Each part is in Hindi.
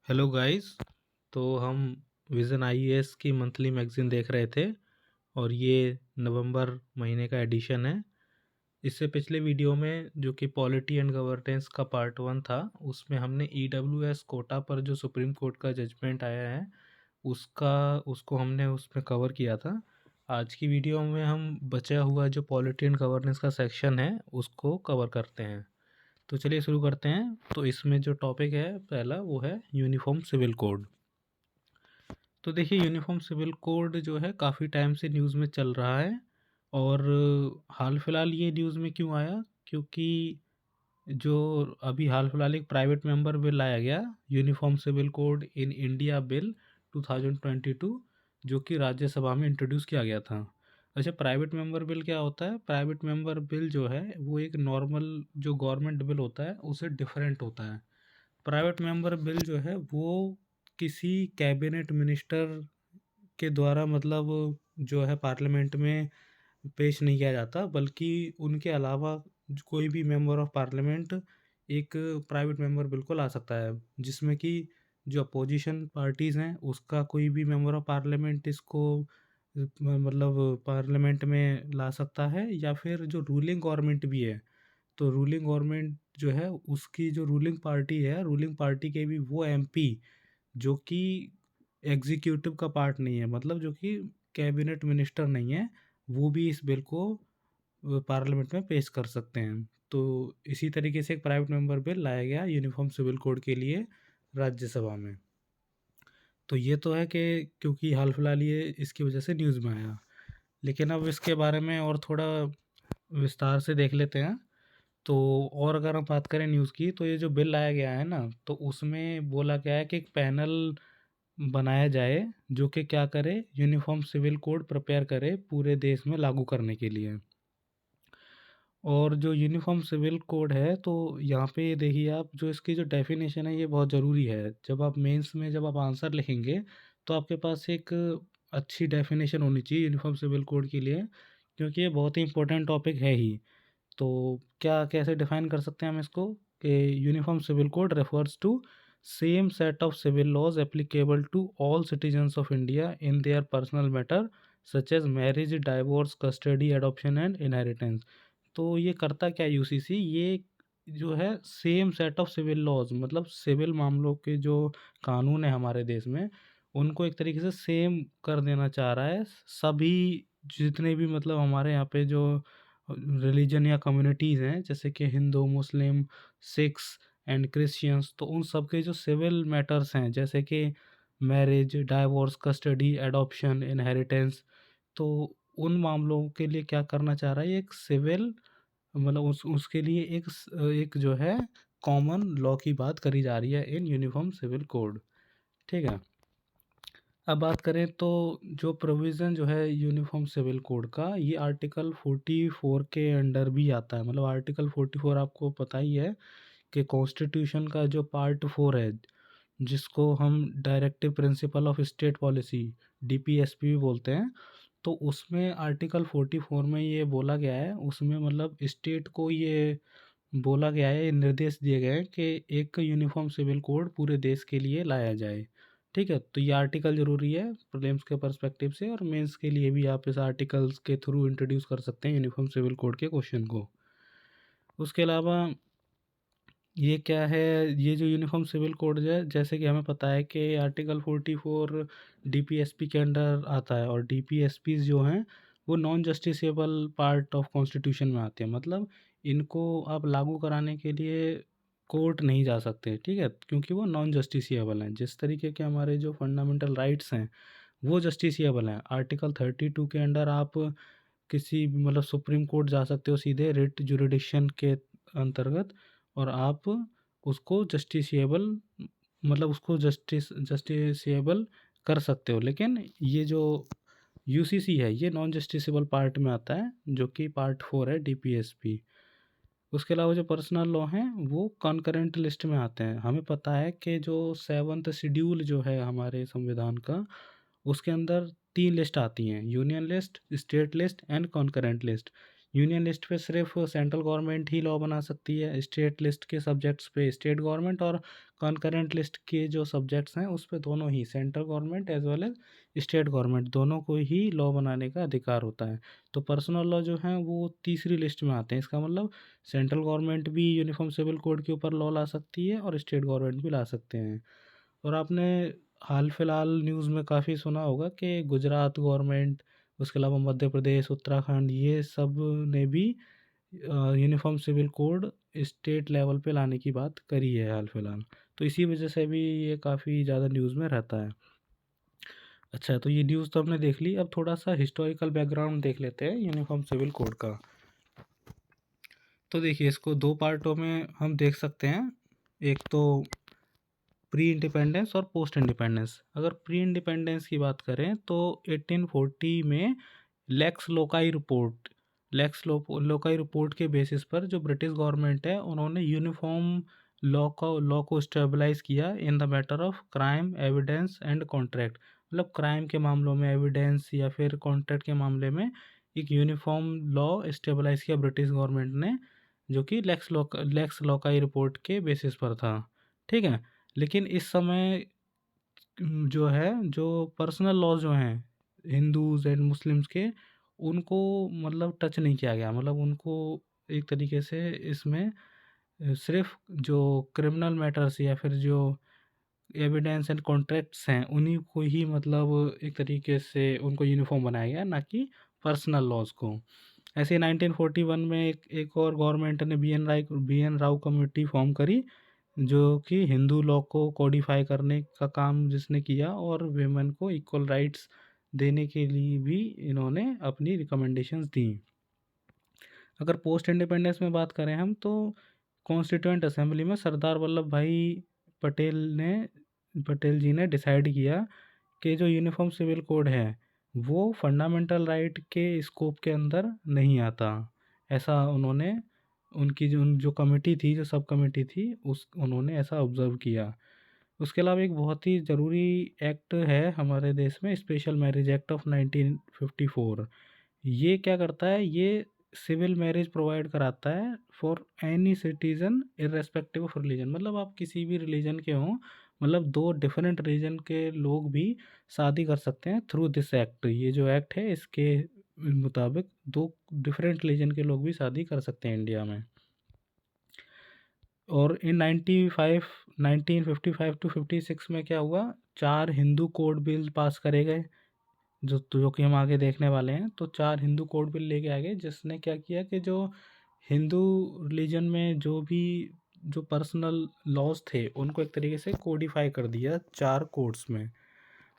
Hello guys. तो हम विज़न आईएएस की मंथली मैगज़ीन देख रहे थे और ये नवंबर महीने का एडिशन है। इससे पिछले वीडियो में जो कि पॉलिटी एंड गवर्नेंस का पार्ट 1 था, उसमें हमने ईडब्ल्यूएस कोटा पर जो सुप्रीम कोर्ट का जजमेंट आया है उसको हमने उसमें कवर किया था। आज की वीडियो में हम बचा हुआ जो पॉलिटी एंड गवर्नेंस का सेक्शन है उसको कवर करते हैं। तो चलिए शुरू करते हैं। तो इसमें जो टॉपिक है पहला वो है यूनिफॉर्म सिविल कोड। तो देखिए, यूनिफॉर्म सिविल कोड जो है काफ़ी टाइम से न्यूज़ में चल रहा है और हाल फिलहाल ये न्यूज़ में क्यों आया, क्योंकि जो अभी हाल फिलहाल एक प्राइवेट मेंबर बिल लाया गया, uniform civil code in India bill 2022, जो कि राज्यसभा में इंट्रोड्यूस किया गया था। अच्छा, प्राइवेट मेंबर बिल क्या होता है? प्राइवेट मेंबर बिल जो है वो एक नॉर्मल जो गवर्नमेंट बिल होता है उससे डिफरेंट होता है। प्राइवेट मेंबर बिल जो है वो किसी कैबिनेट मिनिस्टर के द्वारा मतलब जो है पार्लियामेंट में पेश नहीं किया जाता, बल्कि उनके अलावा कोई भी मेंबर ऑफ पार्लियामेंट एक प्राइवेट मेंबर बिल को ला सकता है, जिसमें कि जो अपोजिशन पार्टीज़ हैं उसका कोई भी मेंबर ऑफ पार्लियामेंट इसको मतलब पार्लियामेंट में ला सकता है, या फिर जो रूलिंग गवर्नमेंट भी है तो रूलिंग गवर्नमेंट जो है उसकी जो रूलिंग पार्टी है, रूलिंग पार्टी के भी वो एमपी जो कि एग्जीक्यूटिव का पार्ट नहीं है, मतलब जो कि कैबिनेट मिनिस्टर नहीं है, वो भी इस बिल को पार्लियामेंट में पेश कर सकते हैं। तो इसी तरीके से एक प्राइवेट मेंबर बिल लाया गया यूनिफॉर्म सिविल कोड के लिए राज्यसभा में। तो ये तो है कि क्योंकि हाल फिलहाल ये इसकी वजह से न्यूज़ में आया, लेकिन अब इसके बारे में और थोड़ा विस्तार से देख लेते हैं। तो और अगर हम बात करें न्यूज़ की, तो ये जो बिल लाया गया है ना, तो उसमें बोला गया है कि एक पैनल बनाया जाए जो कि क्या करे, यूनिफॉर्म सिविल कोड प्रिपेयर करे पूरे देश में लागू करने के लिए। और जो यूनिफॉर्म सिविल कोड है, तो यहाँ पे देखिए आप, जो इसकी जो डेफिनेशन है ये बहुत ज़रूरी है। जब आप मेंस में जब आप आंसर लिखेंगे तो आपके पास एक अच्छी डेफिनेशन होनी चाहिए यूनिफॉर्म सिविल कोड के लिए, क्योंकि ये बहुत ही इंपॉर्टेंट टॉपिक है ही। तो क्या कैसे डिफाइन कर सकते हैं हम इसको कि uniform civil code refers to same set of civil laws applicable to all citizens of India in their personal matter such as marriage, divorce, custody, adoption and inheritance. तो ये करता क्या यूसीसी, ये जो है same set of civil laws, मतलब सिविल मामलों के जो कानून है हमारे देश में उनको एक तरीके से सेम कर देना चाह रहा है। सभी जितने भी मतलब हमारे यहाँ पे जो रिलीजन या कम्युनिटीज़ हैं, जैसे कि हिंदू, मुस्लिम, सिख्स एंड क्रिश्चियंस, तो उन सब के जो सिविल मैटर्स हैं जैसे कि marriage, divorce, custody, adoption, inheritance, तो उन मामलों के लिए क्या करना चाह रहा है, एक सिविल मतलब उसके लिए एक जो है कॉमन लॉ की बात करी जा रही है इन यूनिफॉर्म सिविल कोड। ठीक है। अब बात करें तो जो प्रोविज़न जो है यूनिफॉर्म सिविल कोड का, ये आर्टिकल 44 के अंडर भी आता है। मतलब आर्टिकल 44 आपको पता ही है कि कॉन्स्टिट्यूशन का जो पार्ट 4 है, जिसको हम directive principle of state policy DPSP भी बोलते हैं, तो उसमें आर्टिकल 44 में ये बोला गया है, उसमें मतलब स्टेट को ये बोला गया है, ये निर्देश दिए गए हैं कि एक यूनिफॉर्म सिविल कोड पूरे देश के लिए लाया जाए। ठीक है, तो ये आर्टिकल ज़रूरी है प्रीलिम्स के पर्सपेक्टिव से, और मेंस के लिए भी आप इस आर्टिकल्स के थ्रू इंट्रोड्यूस कर सकते हैं यूनिफॉर्म सिविल कोड के क्वेश्चन को। उसके अलावा ये क्या है, ये जो यूनिफॉर्म सिविल कोड है, जैसे कि हमें पता है कि आर्टिकल 44 डीपीएसपी के अंडर आता है, और डीपीएसपीज जो हैं वो non justiciable part of constitution में आते हैं। मतलब इनको आप लागू कराने के लिए कोर्ट नहीं जा सकते, ठीक है, क्योंकि वो नॉन जस्टिसेबल हैं। जिस तरीके के हमारे जो फंडामेंटल राइट्स हैं वो जस्टिसेबल हैं। आर्टिकल 32 के अंडर आप किसी भी मतलब सुप्रीम कोर्ट जा सकते हो सीधे रिट जुरिडिक्शन के अंतर्गत, और आप उसको जस्टिसेबल मतलब उसको जस्टिसेबल कर सकते हो। लेकिन ये जो यूसीसी है ये नॉन जस्टिसेबल पार्ट में आता है, जो कि पार्ट 4 है डीपीएसपी। उसके अलावा जो पर्सनल लॉ हैं वो कॉन्करेंट लिस्ट में आते हैं। हमें पता है कि जो 7th शेड्यूल जो है हमारे संविधान का, उसके अंदर 3 लिस्ट आती हैं, union list, state list and concurrent list. Union list पे सिर्फ सेंट्रल गवर्नमेंट ही लॉ बना सकती है, स्टेट लिस्ट के सब्जेक्ट्स पे स्टेट गवर्नमेंट, और कॉन्करेंट लिस्ट के जो सब्जेक्ट्स हैं उस पे दोनों ही central government as well as state government दोनों को ही लॉ बनाने का अधिकार होता है। तो पर्सनल लॉ जो हैं वो तीसरी लिस्ट में आते हैं। इसका मतलब सेंट्रल गवर्नमेंट भी यूनिफॉर्म सिविल कोड के ऊपर लॉ ला सकती है और स्टेट गवर्नमेंट भी ला सकते हैं। और आपने हाल फिलहाल न्यूज़ में काफ़ी सुना होगा कि गुजरात गवर्नमेंट, उसके अलावा मध्य प्रदेश, उत्तराखंड, ये सब ने भी uniform civil code state level पे लाने की बात करी है हाल फिलहाल। तो इसी वजह से भी ये काफ़ी ज़्यादा न्यूज़ में रहता है। अच्छा, तो ये न्यूज़ तो हमने देख ली, अब थोड़ा सा हिस्टोरिकल बैकग्राउंड देख लेते हैं यूनिफॉर्म सिविल कोड का। तो देखिए, इसको दो पार्टों में हम देख सकते हैं। एक तो प्री इंडिपेंडेंस और पोस्ट इंडिपेंडेंस। अगर प्री इंडिपेंडेंस की बात करें तो 1840 में लेक्स लोकाई रिपोर्ट के बेसिस पर जो ब्रिटिश गवर्नमेंट है उन्होंने यूनिफॉर्म लॉ को स्टेबलाइज किया in the matter of crime, evidence and contract. मतलब क्राइम के मामलों में एविडेंस या फिर कॉन्ट्रैक्ट के मामले में एक यूनिफॉर्म लॉ स्टेबलाइज किया ब्रिटिश गवर्नमेंट ने, जो कि लेक्स लोकाई रिपोर्ट के बेसिस पर था। ठीक है। लेकिन इस समय जो है, जो पर्सनल लॉ जो हैं हिंदूज़ एंड मुस्लिम्स के, उनको मतलब टच नहीं किया गया। मतलब उनको एक तरीके से इसमें सिर्फ जो क्रिमिनल मैटर्स या फिर जो एविडेंस एंड कॉन्ट्रैक्ट्स हैं उन्हीं को ही मतलब एक तरीके से उनको यूनिफॉर्म बनाया गया, ना कि पर्सनल लॉज को। ऐसे 1941 में एक और गवर्नमेंट ने B N Rau committee form करी, जो कि हिंदू लॉ को कोडिफाई करने का काम जिसने किया, और वेमेन को इक्वल राइट्स देने के लिए भी इन्होंने अपनी रिकमेंडेशंस दी। अगर पोस्ट इंडिपेंडेंस में बात करें हम, तो कॉन्स्टिट्यूएंट असेंबली में सरदार वल्लभ भाई पटेल जी ने डिसाइड किया कि जो यूनिफॉर्म सिविल कोड है वो फंडामेंटल राइट के स्कोप के अंदर नहीं आता। ऐसा उन्होंने, उनकी जो कमेटी थी, जो सब कमेटी थी, उन्होंने ऐसा ऑब्ज़र्व किया। उसके अलावा एक बहुत ही ज़रूरी एक्ट है हमारे देश में, स्पेशल मैरिज एक्ट ऑफ 1954। ये क्या करता है, ये सिविल मैरिज प्रोवाइड कराता है for any citizen irrespective of religion. मतलब आप किसी भी रिलीजन के हों, मतलब दो डिफरेंट रिलीजन के लोग भी शादी कर सकते हैं थ्रू दिस एक्ट। ये जो एक्ट है इसके मुताबिक दो डिफरेंट रिलीजन के लोग भी शादी कर सकते हैं इंडिया में। और इन 1955 टू 56 में क्या हुआ, 4 हिंदू कोड बिल पास करे गए, जो कि हम आगे देखने वाले हैं। तो 4 हिंदू कोड बिल लेके आ गए, जिसने क्या किया कि जो हिंदू रिलीजन में जो पर्सनल लॉज थे उनको एक तरीके से कोडिफाई कर दिया 4 कोड्स में।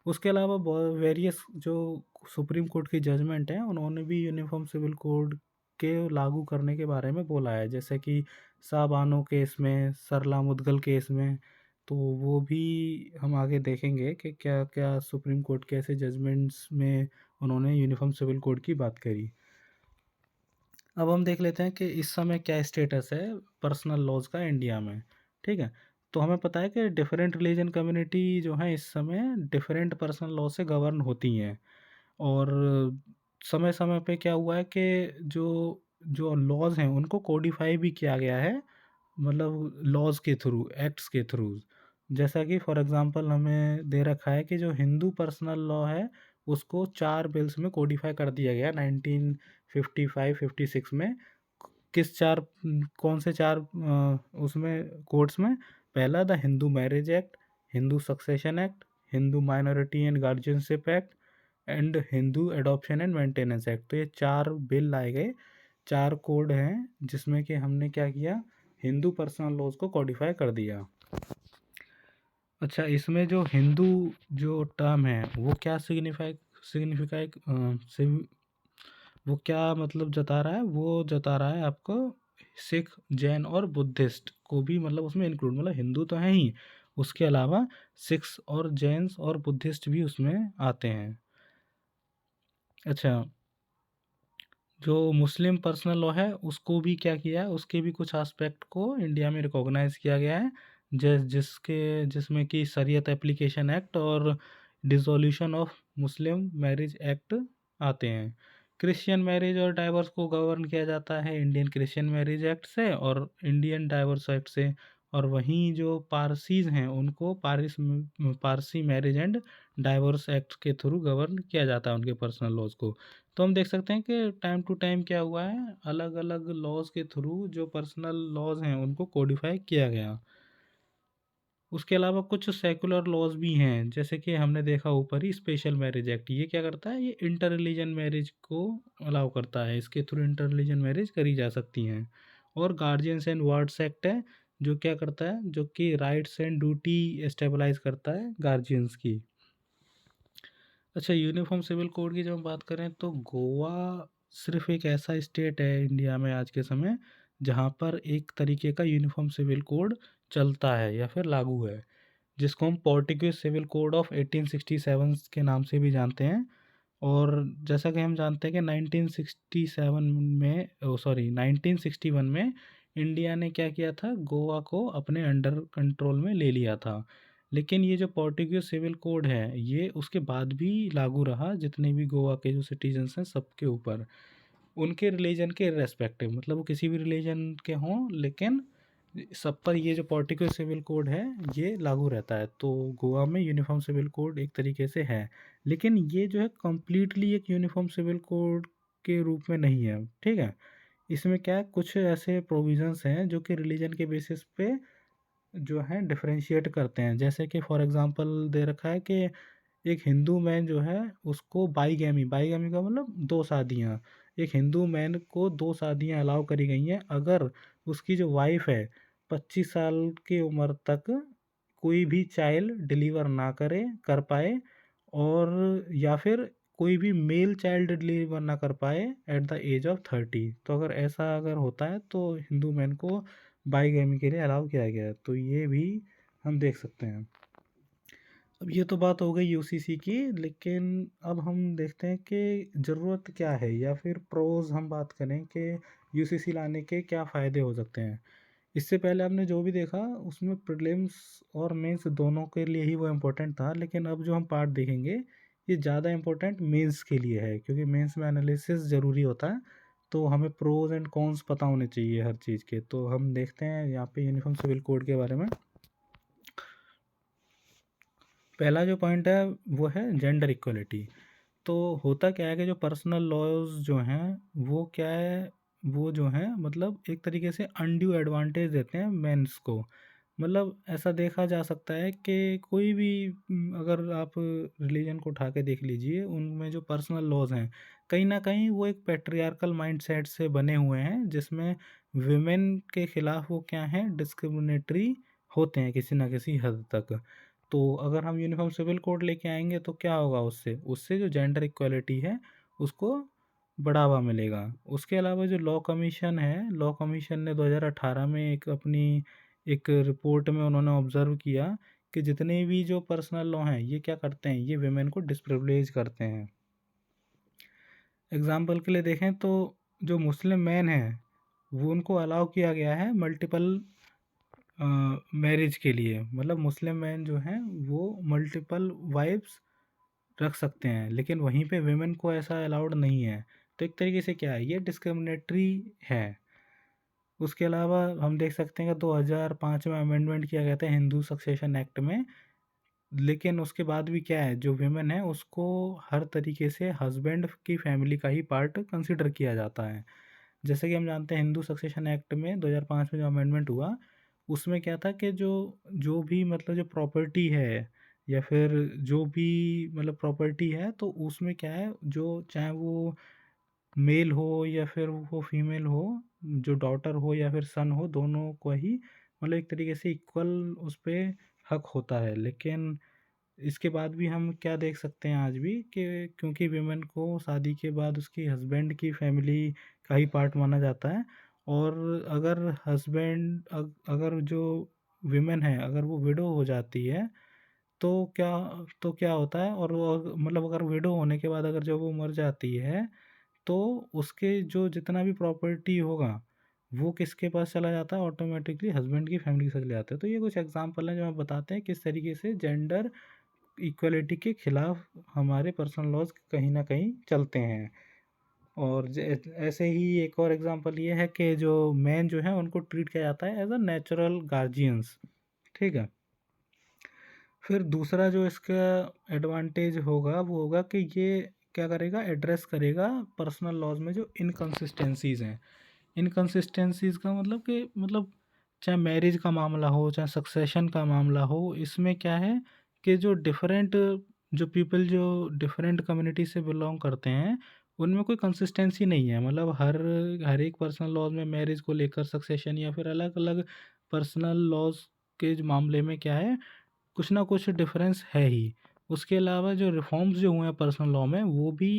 उसके अलावा वेरियस जो सुप्रीम कोर्ट की जजमेंट हैं उन्होंने भी यूनिफॉर्म सिविल कोड के लागू करने के बारे में बोला है, जैसे कि साबानो केस में, सरला मुदगल केस में। तो वो भी हम आगे देखेंगे कि क्या क्या सुप्रीम कोर्ट के ऐसे जजमेंट्स में उन्होंने यूनिफॉर्म सिविल कोड की बात करी। अब हम देख लेते हैं कि इस समय क्या स्टेटस है पर्सनल लॉज का इंडिया में। ठीक है। तो हमें पता है कि डिफरेंट रिलीजन कम्युनिटी जो है इस समय डिफरेंट पर्सनल लॉ से गवर्न होती हैं। और समय समय पे क्या हुआ है कि जो जो लॉज हैं उनको कोडिफाई भी किया गया है, मतलब लॉज के थ्रू, एक्ट्स के थ्रू। जैसा कि फॉर एग्जांपल हमें दे रखा है कि जो हिंदू पर्सनल लॉ है उसको 4 बिल्स में कोडिफाई कर दिया गया 1955-56 में। किस 4, कौन से 4 उसमें कोड्स में? पहला the Hindu marriage act, Hindu succession act, Hindu minority and guardianship act and Hindu adoption and maintenance act. तो ये 4 बिल लाए गए, 4 कोड हैं जिसमें कि हमने क्या किया, हिंदू पर्सनल लॉज को कोडिफाई कर दिया। अच्छा, इसमें जो हिंदू जो टर्म है वो क्या सिग्निफाई वो क्या मतलब जता रहा है? वो जता रहा है आपको सिख, जैन और बुद्धिस्ट को भी मतलब उसमें इंक्लूड, मतलब हिंदू तो हैं ही, उसके अलावा सिख्स और जैन्स और बुद्धिस्ट भी उसमें आते हैं। अच्छा, जो मुस्लिम पर्सनल लॉ है उसको भी क्या किया है, उसके भी कुछ एस्पेक्ट को इंडिया में रिकॉग्नाइज किया गया है, जिसमें कि शरीयत एप्लीकेशन एक्ट और dissolution of Muslim marriage act आते हैं। क्रिश्चियन मैरिज और डाइवोर्स को गवर्न किया जाता है इंडियन क्रिश्चियन मैरिज एक्ट से और इंडियन डाइवोर्स एक्ट से। और वहीं जो पारसीज़ हैं उनको Parsi marriage and divorce act के थ्रू गवर्न किया जाता है उनके पर्सनल लॉज को। तो हम देख सकते हैं कि टाइम टू टाइम क्या हुआ है, अलग अलग लॉज के थ्रू जो पर्सनल लॉज हैं उनको कोडिफाई किया गया। उसके अलावा कुछ सेकुलर लॉज भी हैं, जैसे कि हमने देखा ऊपर ही स्पेशल मैरिज एक्ट, ये क्या करता है, ये इंटर रिलीजन मैरिज को अलाउ करता है, इसके थ्रू इंटर रिलीजन मैरिज करी जा सकती हैं। और गार्जियंस एंड वार्ड्स एक्ट है, जो क्या करता है, जो कि राइट्स एंड ड्यूटी एस्टेबलाइज करता है गार्जियंस की। अच्छा, यूनिफॉर्म सिविल कोड की जब हम बात करें तो गोवा सिर्फ एक ऐसा स्टेट है इंडिया में आज के समय जहाँ पर एक तरीके का यूनिफॉर्म सिविल कोड चलता है या फिर लागू है, जिसको हम पोर्टुगीज सिविल कोड ऑफ 1867 के नाम से भी जानते हैं। और जैसा कि हम जानते हैं कि 1967 में, 1961 में इंडिया ने क्या किया था, गोवा को अपने अंडर कंट्रोल में ले लिया था। लेकिन ये जो पोर्टुगीज सिविल कोड है ये उसके बाद भी लागू रहा, जितने भी गोवा के जो सिटीजन्स हैं सबके ऊपर, उनके रिलीजन के रेस्पेक्टिव, मतलब वो किसी भी रिलीजन के हों, लेकिन सब पर ये जो पार्टिकुलर सिविल कोड है ये लागू रहता है। तो गोवा में यूनिफॉर्म सिविल कोड एक तरीके से है, लेकिन ये जो है कम्प्लीटली एक यूनिफॉर्म सिविल कोड के रूप में नहीं है, ठीक है। इसमें क्या है, कुछ ऐसे प्रोविजंस हैं जो कि रिलीजन के बेसिस पे जो है डिफरेंशिएट करते हैं। जैसे कि फॉर एग्जांपल दे रखा है कि एक हिंदू मैन जो है उसको बाईगैमी, बाईगैमी का मतलब दो शादियाँ, एक हिंदू मैन को दो शादियाँ अलाउ करी गई हैं अगर उसकी जो वाइफ है 25 साल की उम्र तक कोई भी चाइल्ड डिलीवर ना कर पाए, और या फिर कोई भी मेल चाइल्ड डिलीवर ना कर पाए एट द एज ऑफ 30। तो अगर ऐसा अगर होता है तो हिंदू मैन को बाईगैमी के लिए अलाउ किया गया है, तो ये भी हम देख सकते हैं। अब ये तो बात हो गई यूसीसी की, लेकिन अब हम देखते हैं कि ज़रूरत क्या है, या फिर प्रोज हम बात करें कि यूसीसी लाने के क्या फ़ायदे हो सकते हैं। इससे पहले आपने जो भी देखा उसमें प्रीलिम्स और मेंस दोनों के लिए ही वो इम्पोर्टेंट था, लेकिन अब जो हम पार्ट देखेंगे ये ज़्यादा इम्पोर्टेंट मेंस के लिए है, क्योंकि मेंस में एनालिसिस ज़रूरी होता है। तो हमें प्रोज एंड कॉन्स पता होने चाहिए हर चीज़ के। तो हम देखते हैं यहाँ पे यूनिफॉर्म सिविल कोड के बारे में। पहला जो पॉइंट है वो है जेंडर इक्वलिटी। तो होता क्या है कि जो पर्सनल लॉज जो हैं वो क्या है, वो जो हैं मतलब एक तरीके से अनड्यू एडवांटेज देते हैं मेंस को। मतलब ऐसा देखा जा सकता है कि कोई भी अगर आप रिलीजन को उठा के देख लीजिए, उनमें जो पर्सनल लॉज हैं कहीं ना कहीं वो एक पैट्रियार्कल माइंडसेट से बने हुए हैं, जिसमें विमेन के खिलाफ वो क्या हैं, डिस्क्रिमिनेटरी होते हैं किसी ना किसी हद तक। तो अगर हम यूनिफॉर्म सिविल कोड लेके आएंगे तो क्या होगा, उससे उससे जो जेंडर इक्वलिटी है उसको बढ़ावा मिलेगा। उसके अलावा जो लॉ कमीशन है, लॉ कमीशन ने 2018 में एक अपनी एक रिपोर्ट में उन्होंने ऑब्ज़र्व किया कि जितने भी जो पर्सनल लॉ हैं ये क्या करते हैं, ये विमेन को डिस्प्रिविलेज करते हैं। एग्ज़ाम्पल के लिए देखें तो जो मुस्लिम मैन हैं वो उनको अलाउ किया गया है मल्टीपल मैरिज के लिए, मतलब मुस्लिम मैन जो हैं वो मल्टीपल वाइफ्स रख सकते हैं, लेकिन वहीं पे विमेन को ऐसा अलाउड नहीं है। तो एक तरीके से क्या है, ये डिस्क्रिमिनेटरी है। उसके अलावा हम देख सकते हैं कि 2005 में अमेंडमेंट किया गया था हिंदू सक्सेशन एक्ट में, लेकिन उसके बाद भी क्या है, जो विमेन है उसको हर तरीके से हस्बैंड की फैमिली का ही पार्ट कंसिडर किया जाता है। जैसे कि हम जानते हैं हिंदू सक्सेशन एक्ट में 2005 में जो अमेंडमेंट हुआ उसमें क्या था कि जो जो भी मतलब जो प्रॉपर्टी है या फिर जो भी मतलब प्रॉपर्टी है, तो उसमें क्या है, जो चाहे वो मेल हो या फिर वो फीमेल हो, जो डॉटर हो या फिर सन हो, दोनों को ही मतलब एक तरीके से इक्वल उस पर हक होता है। लेकिन इसके बाद भी हम क्या देख सकते हैं आज भी कि क्योंकि विमेन को शादी के बाद उसकी हस्बैंड की फैमिली का ही पार्ट माना जाता है, और अगर अगर जो विमेन है अगर वो विडो हो जाती है तो क्या तो क्या होता है, और वो मतलब अगर विडो होने के बाद अगर जब वो मर जाती है तो उसके जो जितना भी प्रॉपर्टी होगा वो किसके पास चला जाता है, ऑटोमेटिकली हस्बैंड की फैमिली के साथ चले जाते हैं। तो ये कुछ एग्जांपल हैं जो हम बताते हैं किस तरीके से जेंडर इक्वलिटी के खिलाफ हमारे पर्सनल लॉज कहीं ना कहीं चलते हैं। और ऐसे ही एक और एग्जांपल ये है कि जो मैन जो है उनको ट्रीट किया जाता है एज अ नेचुरल गार्जियंस, ठीक है। फिर दूसरा जो इसका एडवांटेज होगा वो होगा कि ये क्या करेगा, एड्रेस करेगा पर्सनल लॉज में जो इनकन्सिस्टेंसीज हैं। इनकन्सिस्टेंसीज का मतलब कि मतलब चाहे मैरिज का मामला हो चाहे सक्सेशन का मामला हो, इसमें क्या है कि जो डिफरेंट जो पीपल जो डिफरेंट कम्युनिटी से बिलोंग करते हैं उनमें कोई कंसिस्टेंसी नहीं है। मतलब हर एक पर्सनल लॉज में मैरिज को लेकर सक्सेशन या फिर अलग अलग पर्सनल लॉज के मामले में क्या है, कुछ ना कुछ डिफरेंस है ही। उसके अलावा जो रिफॉर्म्स जो हुए हैं पर्सनल लॉ में वो भी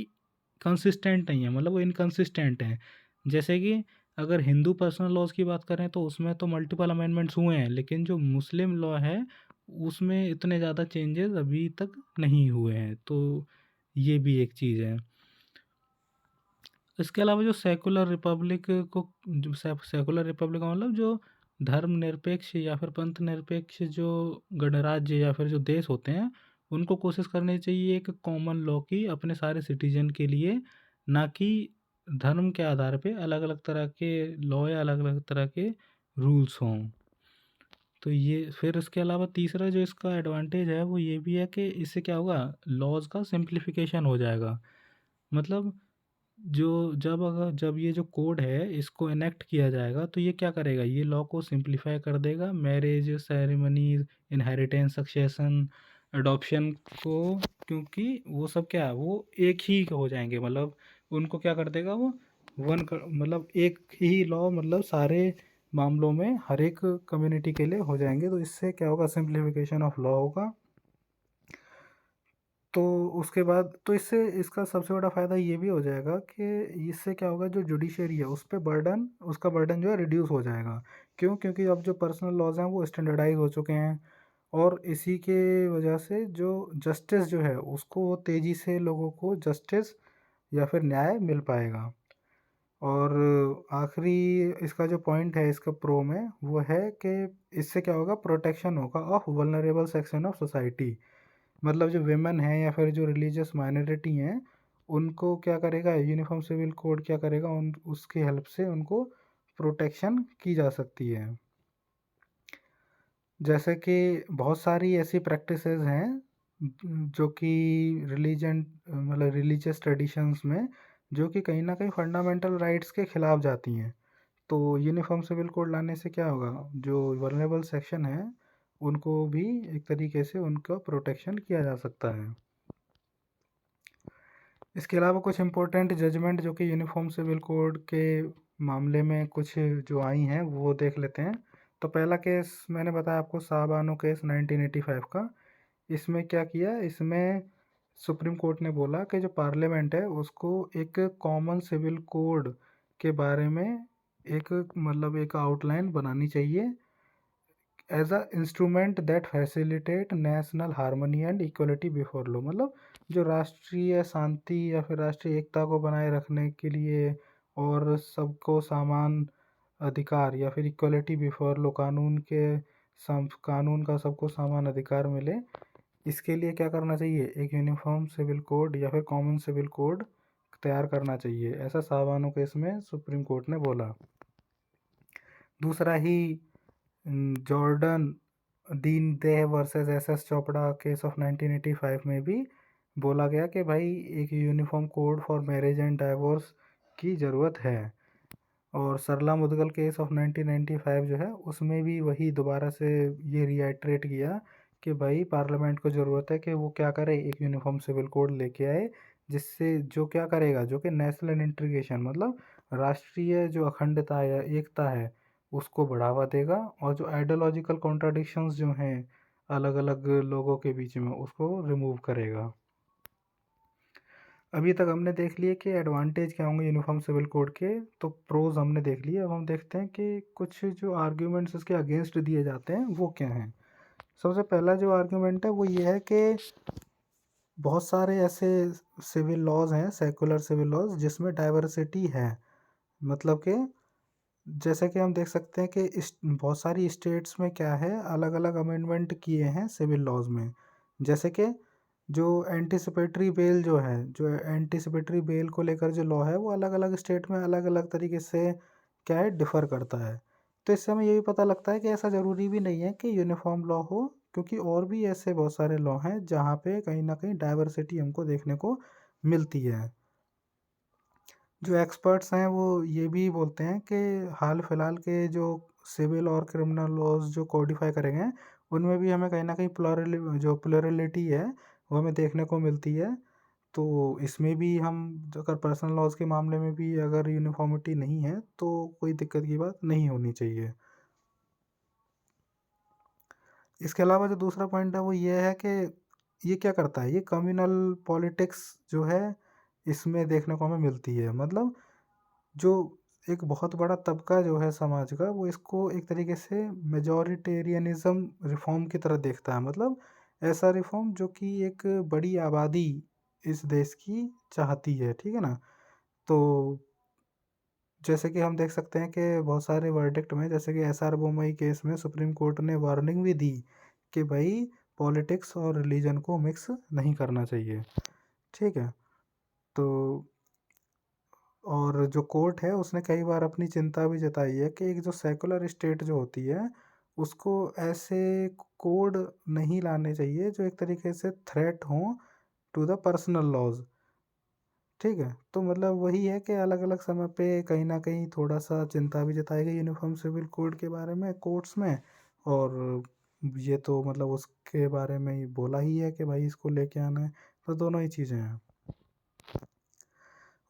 कंसिस्टेंट नहीं है, मतलब वो इनकंसिस्टेंट हैं। जैसे कि अगर हिंदू पर्सनल लॉज की बात करें तो उसमें तो मल्टीपल अमेंडमेंट्स हुए हैं, लेकिन जो मुस्लिम लॉ है उसमें इतने ज़्यादा चेंजेस अभी तक नहीं हुए हैं। तो ये भी एक चीज़ है। इसके अलावा जो सेकुलर रिपब्लिक को जो सेकुलर रिपब्लिक का मतलब जो धर्मनिरपेक्ष या फिर पंथ निरपेक्ष जो गणराज्य या फिर जो देश होते हैं उनको कोशिश करनी चाहिए एक कॉमन लॉ की अपने सारे सिटीजन के लिए, ना कि धर्म के आधार पे अलग अलग तरह के लॉ या अलग अलग तरह के रूल्स हों। तो ये फिर इसके अलावा तीसरा जो इसका एडवांटेज है वो ये भी है कि इससे क्या होगा, लॉज का सिंप्लीफिकेशन हो जाएगा। मतलब जो जब ये जो कोड है इसको इनेक्ट किया जाएगा तो ये क्या करेगा, ये लॉ को सिंप्लीफाई कर देगा। Marriage ceremonies, inheritance, succession, adoption को, क्योंकि वो सब क्या है वो एक ही हो जाएंगे। मतलब उनको क्या कर देगा वो मतलब एक ही लॉ मतलब सारे मामलों में हर एक कम्युनिटी के लिए हो जाएंगे। तो इससे क्या होगा, सिंप्लीफिकेशन ऑफ लॉ होगा। तो उसके बाद तो इससे इसका सबसे बड़ा फ़ायदा ये भी हो जाएगा कि इससे क्या होगा, जो जुडिशरी है उस पे बर्डन, उसका बर्डन जो है रिड्यूस हो जाएगा। क्यों? क्योंकि अब जो पर्सनल लॉज हैं वो स्टैंडर्डाइज हो चुके हैं और इसी के वजह से जो जस्टिस जो है उसको तेज़ी से लोगों को जस्टिस या फिर न्याय मिल पाएगा। और आखिरी इसका जो पॉइंट है इसका प्रो में वो है कि इससे क्या होगा, प्रोटेक्शन होगा of vulnerable section of society. मतलब जो विमेन हैं या फिर जो रिलीजियस माइनॉरिटी हैं उनको क्या करेगा, यूनिफॉर्म सिविल कोड क्या करेगा, उन उसकी हेल्प से उनको प्रोटेक्शन की जा सकती है। जैसे कि बहुत सारी ऐसी प्रैक्टिसेस हैं जो कि रिलीजन मतलब रिलीजियस ट्रेडिशंस में जो कि कहीं ना कहीं फंडामेंटल राइट्स के खिलाफ जाती हैं। तो यूनिफॉर्म सिविल कोड लाने से क्या होगा, जो वल्नरेबल सेक्शन है उनको भी एक तरीके से उनका प्रोटेक्शन किया जा सकता है। इसके अलावा कुछ इम्पोर्टेंट जजमेंट जो कि यूनिफॉर्म सिविल कोड के मामले में कुछ जो आई हैं वो देख लेते हैं। तो पहला केस मैंने बताया आपको, साबानो केस 1985 का। इसमें क्या किया, इसमें सुप्रीम कोर्ट ने बोला कि जो पार्लियामेंट है उसको एक कॉमन सिविल कोड के बारे में एक मतलब एक आउटलाइन बनानी चाहिए as a instrument that facilitate national harmony and equality before law. मतलब जो राष्ट्रीय शांति या फिर राष्ट्रीय एकता को बनाए रखने के लिए और सबको समान अधिकार या फिर इक्वलिटी बिफोर लॉ, कानून का सबको समान अधिकार मिले, इसके लिए क्या करना चाहिए, एक यूनिफॉर्म सिविल कोड या फिर कॉमन सिविल कोड तैयार करना चाहिए। ऐसा सावानो केस में सुप्रीम कोर्ट ने बोला। दूसरा ही जॉर्डन दीन देह versus SS Chopra case of 1985 में भी बोला गया कि भाई एक uniform code for marriage and divorce की ज़रूरत है। और सरला मुदगल केस ऑफ 1995 जो है उसमें भी वही दोबारा से ये रिआइट्रेट किया कि भाई पार्लियामेंट को ज़रूरत है कि वो क्या करे, एक यूनिफॉर्म सिविल कोड लेके आए जिससे जो क्या करेगा, जो कि नेशनल इंटीग्रेशन मतलब राष्ट्रीय जो अखंडता या एकता है उसको बढ़ावा देगा और जो आइडियोलॉजिकल कॉन्ट्राडिक्शंस जो हैं अलग अलग लोगों के बीच में उसको रिमूव करेगा। अभी तक हमने देख लिए कि एडवांटेज क्या होंगे यूनिफॉर्म सिविल कोड के, तो प्रोज हमने देख लिए। अब हम देखते हैं कि कुछ जो आर्ग्यूमेंट्स इसके अगेंस्ट दिए जाते हैं वो क्या हैं। सबसे पहला जो आर्ग्यूमेंट है वो ये है कि बहुत सारे ऐसे सिविल लॉज हैं, सेकुलर सिविल लॉज, जिसमें डाइवर्सिटी है। मतलब कि जैसे कि हम देख सकते हैं कि बहुत सारी स्टेट्स में क्या है, अलग अलग अमेंडमेंट किए हैं सिविल लॉज में। जैसे कि जो एंटिसिपेटरी बेल जो है, जो एंटिसिपेटरी बेल को लेकर जो लॉ है वो अलग अलग स्टेट में अलग अलग तरीके से क्या है डिफ़र करता है। तो इससे हमें ये भी पता लगता है कि ऐसा ज़रूरी भी नहीं है कि यूनिफ़ॉर्म लॉ हो, क्योंकि और भी ऐसे बहुत सारे लॉ हैं जहाँ पे कहीं न कहीं डाइवर्सिटी हमको देखने को मिलती है। जो एक्सपर्ट्स हैं वो ये भी बोलते हैं कि हाल-फिलहाल के जो सिविल और क्रिमिनल लॉज़ जो कोडिफ़ाई करे गए हैं, उनमें भी हमें कहीं न कहीं प्लुरैलिटी है, वो हमें देखने को मिलती है। तो इसमें भी हम अगर पर्सनल लॉज़ के मामले में भी अगर यूनिफ़ॉर्मिटी नहीं है, तो कोई दिक्कत की बात नहीं होनी चाहिए। इसके अलावा जो दूसरा पॉइंट है वो ये है कि ये क्या करता है, ये कम्युनल पॉलिटिक्स जो है, इसमें देखने को हमें मिलती है। मतलब जो एक बहुत बड़ा तबका जो है समाज का, वो इसको एक तरीके से मेजॉरिटेरियनिज़्म रिफ़ॉर्म की तरह देखता है। मतलब ऐसा रिफ़ॉर्म जो कि एक बड़ी आबादी इस देश की चाहती है, ठीक है ना? तो जैसे कि हम देख सकते हैं कि बहुत सारे वर्डिक्ट में, जैसे कि एसआर बोमई केस में सुप्रीम कोर्ट ने वार्निंग भी दी कि भाई पॉलिटिक्स और रिलीजन को मिक्स नहीं करना चाहिए, ठीक है? तो और जो कोर्ट है उसने कई बार अपनी चिंता भी जताई है कि एक जो सेकुलर स्टेट जो होती है, उसको ऐसे कोड नहीं लाने चाहिए जो एक तरीके से थ्रेट हों टू द पर्सनल लॉज़, ठीक है? तो मतलब वही है कि अलग-अलग समय पे कहीं न कहीं थोड़ा-सा चिंता भी जताई गई यूनिफ़ॉर्म सिविल कोड के बारे में कोर्ट्स में, और ये तो मतलब उसके बारे में ही बोला ही है कि भाई इसको लेके आना है, तो दोनों ही चीज़ें हैं।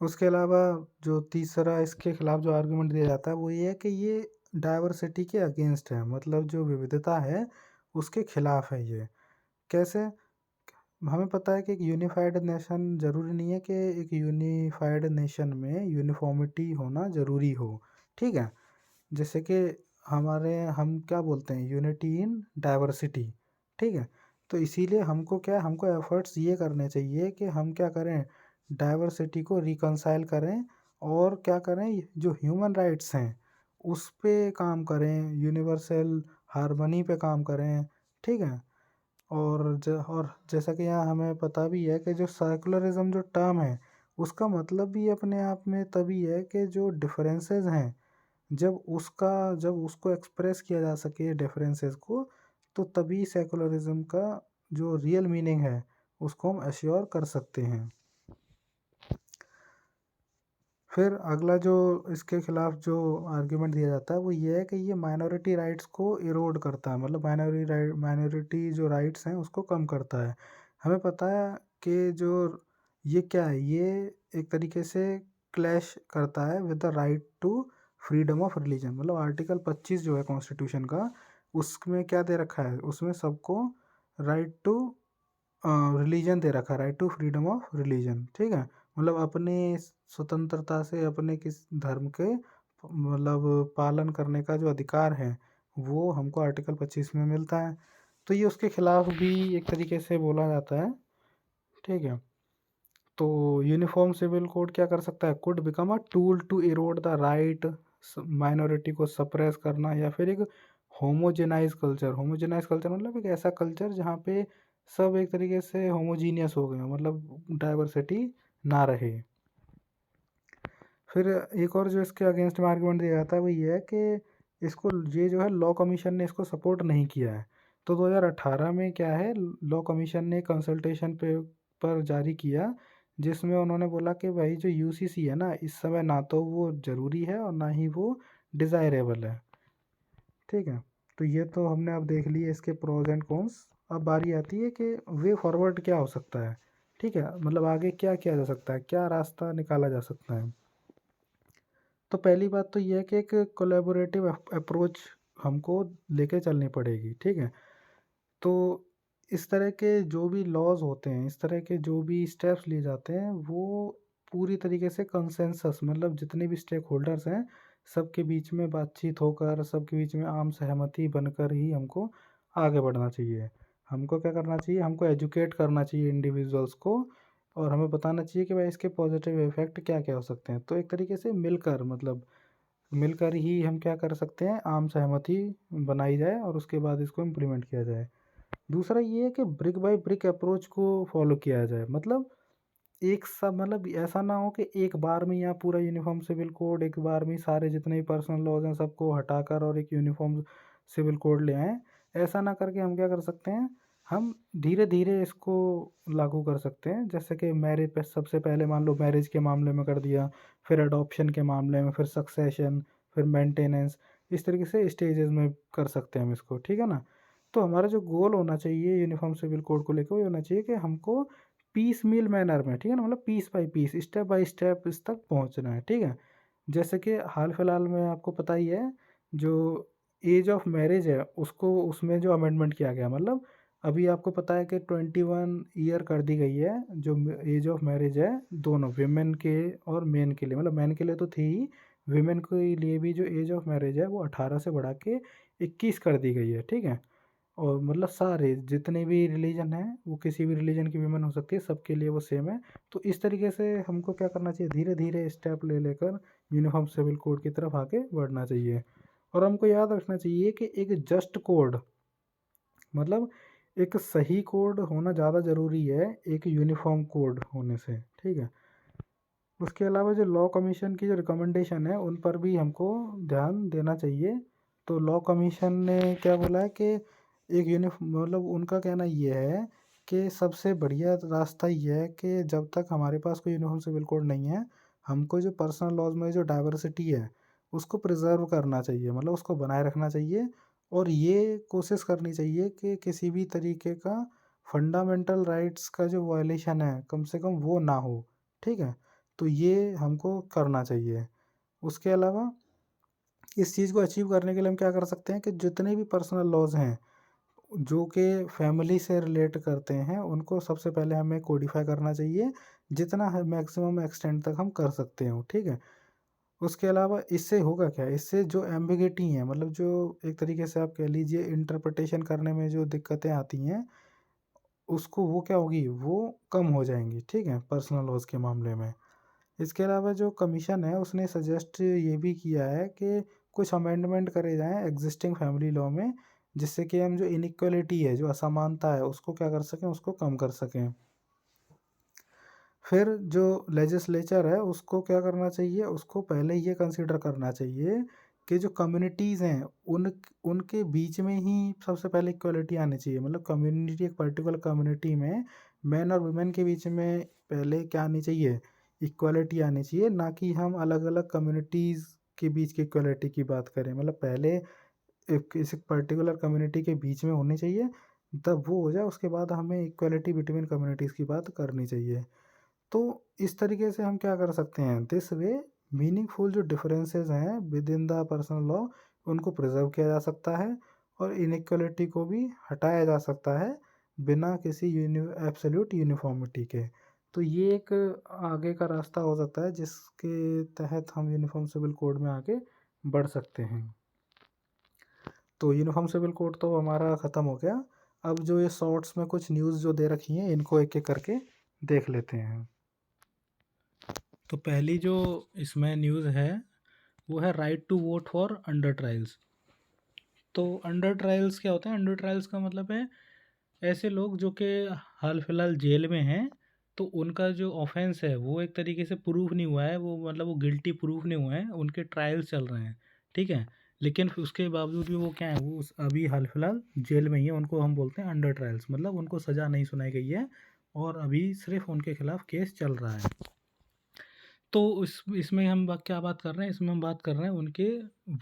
उसके अलावा जो तीसरा इसके खिलाफ जो आर्गुमेंट दिया जाता है वो ये है कि ये डाइवर्सिटी के अगेंस्ट है, मतलब जो विविधता है उसके खिलाफ है ये। कैसे? हमें पता है कि एक यूनिफाइड नेशन ज़रूरी नहीं है कि एक यूनिफाइड नेशन में यूनिफ़ॉर्मिटी होना ज़रूरी हो, ठीक है? जैसे कि हम क्या बोलते हैं, यूनिटी इन डाइवर्सिटी, ठीक है? तो इसीलिए हमको एफर्ट्स ये करने चाहिए कि हम क्या करें, डाइवर्सिटी को रिकंसाइल करें, और क्या करें, जो ह्यूमन राइट्स हैं उस पे काम करें, यूनिवर्सल हार्मनी पे काम करें, ठीक है? और जैसा कि यहाँ हमें पता भी है कि जो सेकुलरिज़्म जो टर्म है, उसका मतलब भी अपने आप में तभी है कि जो डिफरेंसेस हैं, जब उसको एक्सप्रेस किया जा सके डिफरेंसेस को, तो तभी सेकुलरिज़्म का जो रियल मीनिंग है, उसको हम एश्योर कर सकते हैं। फिर अगला जो इसके खिलाफ जो आर्गुमेंट दिया जाता है वो ये है कि ये माइनॉरिटी राइट्स को इरोड करता है, मतलब माइनॉरिटी जो राइट्स हैं उसको कम करता है। हमें पता है कि जो ये क्या है, ये एक तरीके से क्लैश करता है with the right to freedom of religion. मतलब आर्टिकल 25 जो है कॉन्स्टिट्यूशन का, उसमें क्या दे रखा है, उसमें सबको राइट टू रिलीजन दे रखा है, right to freedom of religion, ठीक है? मतलब अपने स्वतंत्रता से अपने किस धर्म के मतलब पालन करने का जो अधिकार है, वो हमको आर्टिकल 25 में मिलता है। तो ये उसके खिलाफ भी एक तरीके से बोला जाता है, ठीक है? तो यूनिफॉर्म सिविल कोड क्या कर सकता है, could become a tool to erode the right, minority को सप्रेस करना, या फिर एक होमोजेनाइज कल्चर मतलब एक ऐसा कल्चर जहाँ पे सब एक तरीके से होमोजीनियस हो गए, मतलब डाइवर्सिटी ना रहे। फिर एक और जो इसके अगेंस्ट में आर्गुमेंट दिया जाता है वो ये है कि इसको ये जो है लॉ कमीशन ने इसको सपोर्ट नहीं किया है। तो 2018 में क्या है, लॉ कमीशन ने कंसल्टेशन पेपर जारी किया, जिसमें उन्होंने बोला कि भाई जो यूसीसी है ना, इस समय ना तो वो ज़रूरी है और ना ही वो डिज़ायरेबल है, ठीक है? तो ये तो हमने अब देख लिए इसके प्रोज एंड कॉन्स। अब बारी आती है कि वे फॉरवर्ड क्या हो सकता है, ठीक है? मतलब आगे क्या किया जा सकता है, क्या रास्ता निकाला जा सकता है? तो पहली बात तो ये है कि एक कोलैबोरेटिव अप्रोच हमको लेके चलनी पड़ेगी, ठीक है? तो इस तरह के जो भी लॉज़ होते हैं, इस तरह के जो भी स्टेप्स लिए जाते हैं, वो पूरी तरीके से कंसेंसस, मतलब जितने भी स्टेक होल्डर्स हैं, सबके बीच में बातचीत होकर, सबके बीच में आम सहमति बनकर ही हमको आगे बढ़ना चाहिए। हमको क्या करना चाहिए, हमको एजुकेट करना चाहिए इंडिविजुअल्स को, और हमें बताना चाहिए कि भाई इसके पॉजिटिव इफ़ेक्ट क्या-क्या हो सकते हैं। तो एक तरीके से मिलकर ही हम क्या कर सकते हैं, आम सहमति बनाई जाए और उसके बाद इसको इम्प्लीमेंट किया जाए। दूसरा ये है कि ब्रिक बाय ब्रिक अप्रोच को फॉलो किया जाए, मतलब एक सब मतलब ऐसा ना हो कि एक बार में यहाँ पूरा यूनिफॉर्म सिविल कोड, एक बार में सारे जितने भी पर्सनल लॉज हैं सबको हटाकर और एक यूनिफॉर्म सिविल कोड ले आएँ। ऐसा ना करके हम क्या कर सकते हैं, हम धीरे-धीरे इसको लागू कर सकते हैं। जैसे कि मैरिज पे सबसे पहले मान लो मैरिज के मामले में कर दिया, फिर अडॉप्शन के मामले में, फिर सक्सेशन, फिर मेंटेनेंस, इस तरीके से स्टेजेज़ में कर सकते हैं हम इसको, ठीक है ना? तो हमारा जो गोल होना चाहिए यूनिफॉर्म सिविल कोड को लेके वो ये होना चाहिए कि हमको पीस मील मैनर में, ठीक है ना? मतलब piece by piece, step by step इस तक पहुँचना है, ठीक है? जैसे कि हाल-फिलहाल में आपको पता ही है, जो ऐज ऑफ मैरिज है, उसको उसमें जो अमेंडमेंट किया गया, मतलब अभी आपको पता है कि 21 ईयर कर दी गई है, जो ऐज ऑफ मैरिज है, दोनों वुमेन के और मेन के लिए, मतलब मेन के लिए तो थी ही, वुमेन के लिए भी जो ऐज ऑफ मैरिज है, वो 18 से बढ़ा के 21 कर दी गई है, ठीक है? और मतलब सारे जितने भी रिलीजन हैं, वो किसी भी रिलीजन की वीमेन हो सकती है, सबके लिए वो सेम है। तो इस तरीके से हमको क्या करना चाहिए, धीरे-धीरे स्टेप ले लेकर यूनिफ़ॉर्म सिविल कोड की तरफ आगे बढ़ना चाहिए। और हमको याद रखना चाहिए कि एक जस्ट कोड, मतलब एक सही कोड होना ज़्यादा ज़रूरी है, एक यूनिफ़ॉर्म कोड होने से, ठीक है? उसके अलावा जो लॉ कमीशन की जो रिकमेंडेशन है, उन पर भी हमको ध्यान देना चाहिए। तो लॉ कमीशन ने क्या बोला है कि एक मतलब उनका कहना ये है कि सबसे बढ़िया रास्ता ये है कि जब तक हमारे पास कोई यूनिफ़ॉर्म सिविल कोड नहीं है, हमको जो पर्सनल लॉज़ में जो डाइवर्सिटी है, उसको प्रिज़र्व करना चाहिए, मतलब उसको बनाए रखना चाहिए। और ये कोशिश करनी चाहिए कि किसी भी तरीके का फंडामेंटल राइट्स का जो वायलेशन है, कम से कम वो ना हो, ठीक है? तो ये हमको करना चाहिए। उसके अलावा इस चीज़ को अचीव करने के लिए हम क्या कर सकते हैं कि जितने भी पर्सनल लॉज़ हैं, जो कि फैमिली से रिलेट करते हैं, उनको सबसे पहले हमें कोडिफ़ाई करना चाहिए, जितना है मैक्सिमम एक्सटेंट तक हम कर सकते हो, ठीक है? उसके अलावा इससे होगा क्या? इससे जो एम्बिगिटी है, मतलब जो एक तरीके से आप कह लीजिए इंटरप्रिटेशन करने में जो दिक्कतें आती हैं, उसको वो क्या होगी, वो कम हो जाएँगी, ठीक है? पर्सनल लॉज़ के मामले में। इसके अलावा जो कमीशन है, उसने सजेस्ट ये भी किया है कि कुछ अमेंडमेंट करे जाएँ एग्ज़िस्टिंग फैमिली लॉ में, जिससे कि हम जो इनइक्वालिटी है, जो असमानता है, उसको क्या कर सकें, उसको कम कर सकें। फिर जो लेजिस्लेचर है, उसको क्या करना चाहिए, उसको पहले ये कंसीडर करना चाहिए कि जो कम्युनिटीज़ हैं, उनके बीच में ही सबसे पहले इक्वालिटी आनी चाहिए। मतलब कम्युनिटी, एक पर्टिकुलर कम्युनिटी में मेन और वुमेन के बीच में पहले क्या आनी चाहिए, इक्वालिटी आनी चाहिए, ना कि हम अलग-अलग कम्युनिटीज़ के बीच की इक्वालिटी की बात करें। मतलब पहले एक किसी पर्टिकुलर कम्युनिटी के बीच में होनी चाहिए, तब वो हो जाए, उसके बाद हमें इक्वालिटी बिटवीन कम्युनिटीज़ की बात करनी चाहिए। तो इस तरीके से हम क्या कर सकते हैं, दिस वे मीनिंगफुल जो डिफरेंसेस हैं with in the personal law, उनको प्रिजर्व किया जा सकता है और इनइक्वालिटी को भी हटाया जा सकता है बिना किसी एब्सोल्यूट यूनिफॉर्मिटी के। तो ये एक आगे का रास्ता हो सकता है जिसके तहत हम यूनिफॉर्म सिविल कोड में आगे बढ़ सकते हैं। तो यूनिफॉर्म सिविल कोड तो हमारा ख़त्म हो गया। अब जो ये शॉर्ट्स में कुछ न्यूज़ जो दे रखी हैं, इनको एक एक करके देख लेते हैं। तो पहली जो इसमें न्यूज़ है वो है right to vote for under trials. तो अंडर ट्रायल्स क्या होता है? अंडर ट्रायल्स का मतलब है ऐसे लोग जो कि हाल फिलहाल जेल में हैं, तो उनका जो ऑफेंस है वो एक तरीके से प्रूफ नहीं हुआ है, वो मतलब वो गिल्टी प्रूफ नहीं हुए हैं, उनके ट्रायल्स चल रहे हैं, ठीक है? लेकिन फिर उसके बावजूद भी वो क्या है, वो अभी हाल फिलहाल जेल में ही है, उनको हम बोलते हैं अंडर ट्रायल्स, मतलब उनको सज़ा नहीं सुनाई गई है और अभी सिर्फ उनके खिलाफ केस चल रहा है। तो इसमें हम क्या बात कर रहे हैं, इसमें हम बात कर रहे हैं उनके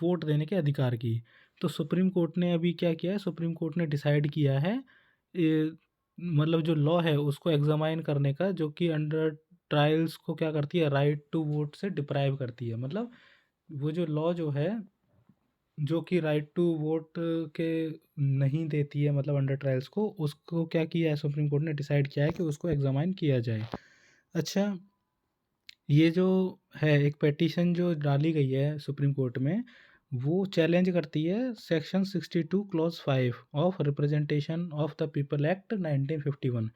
वोट देने के अधिकार की। तो सुप्रीम कोर्ट ने अभी क्या किया है, सुप्रीम कोर्ट ने डिसाइड किया है मतलब जो लॉ है उसको एग्जामाइन करने का, जो कि अंडर ट्रायल्स को क्या करती है, राइट टू वोट से डिप्राइव करती है। मतलब वो जो लॉ जो है, जो कि राइट टू वोट के नहीं देती है, मतलब अंडर ट्रायल्स को, उसको क्या किया है, सुप्रीम कोर्ट ने डिसाइड किया है कि उसको एग्जामाइन किया जाए। अच्छा, ये जो है एक पिटीशन जो डाली गई है सुप्रीम कोर्ट में, वो चैलेंज करती है section 62 clause 5 of representation of the people act 1951।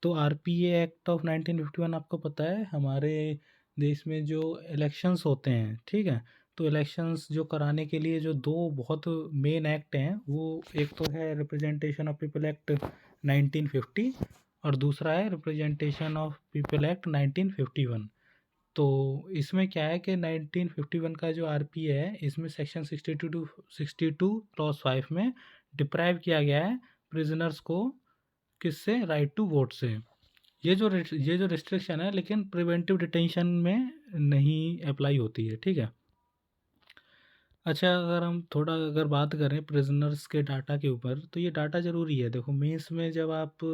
तो आरपीए एक्ट ऑफ 1951 आपको पता है, हमारे देश में जो इलेक्शंस होते हैं, ठीक है, तो इलेक्शंस जो कराने के लिए जो 2 बहुत मेन एक्ट हैं, वो एक तो है रिप्रेजेंटेशन ऑफ पीपल एक्ट 1950 और दूसरा है रिप्रेजेंटेशन ऑफ पीपल एक्ट 1951। तो इसमें क्या है कि 1951 का जो आरपीए है, इसमें सेक्शन 62 क्लॉज 5 में डिप्राइव किया गया है प्रिजनर्स को किससे, राइट टू वोट से। ये जो रिस्ट्रिक्शन है लेकिन प्रिवेंटिव डिटेंशन में नहीं अप्लाई होती है, ठीक है। अच्छा, अगर हम थोड़ा अगर बात करें प्रिजनर्स के डाटा के ऊपर, तो ये डाटा ज़रूरी है। देखो, मेंस में जब आप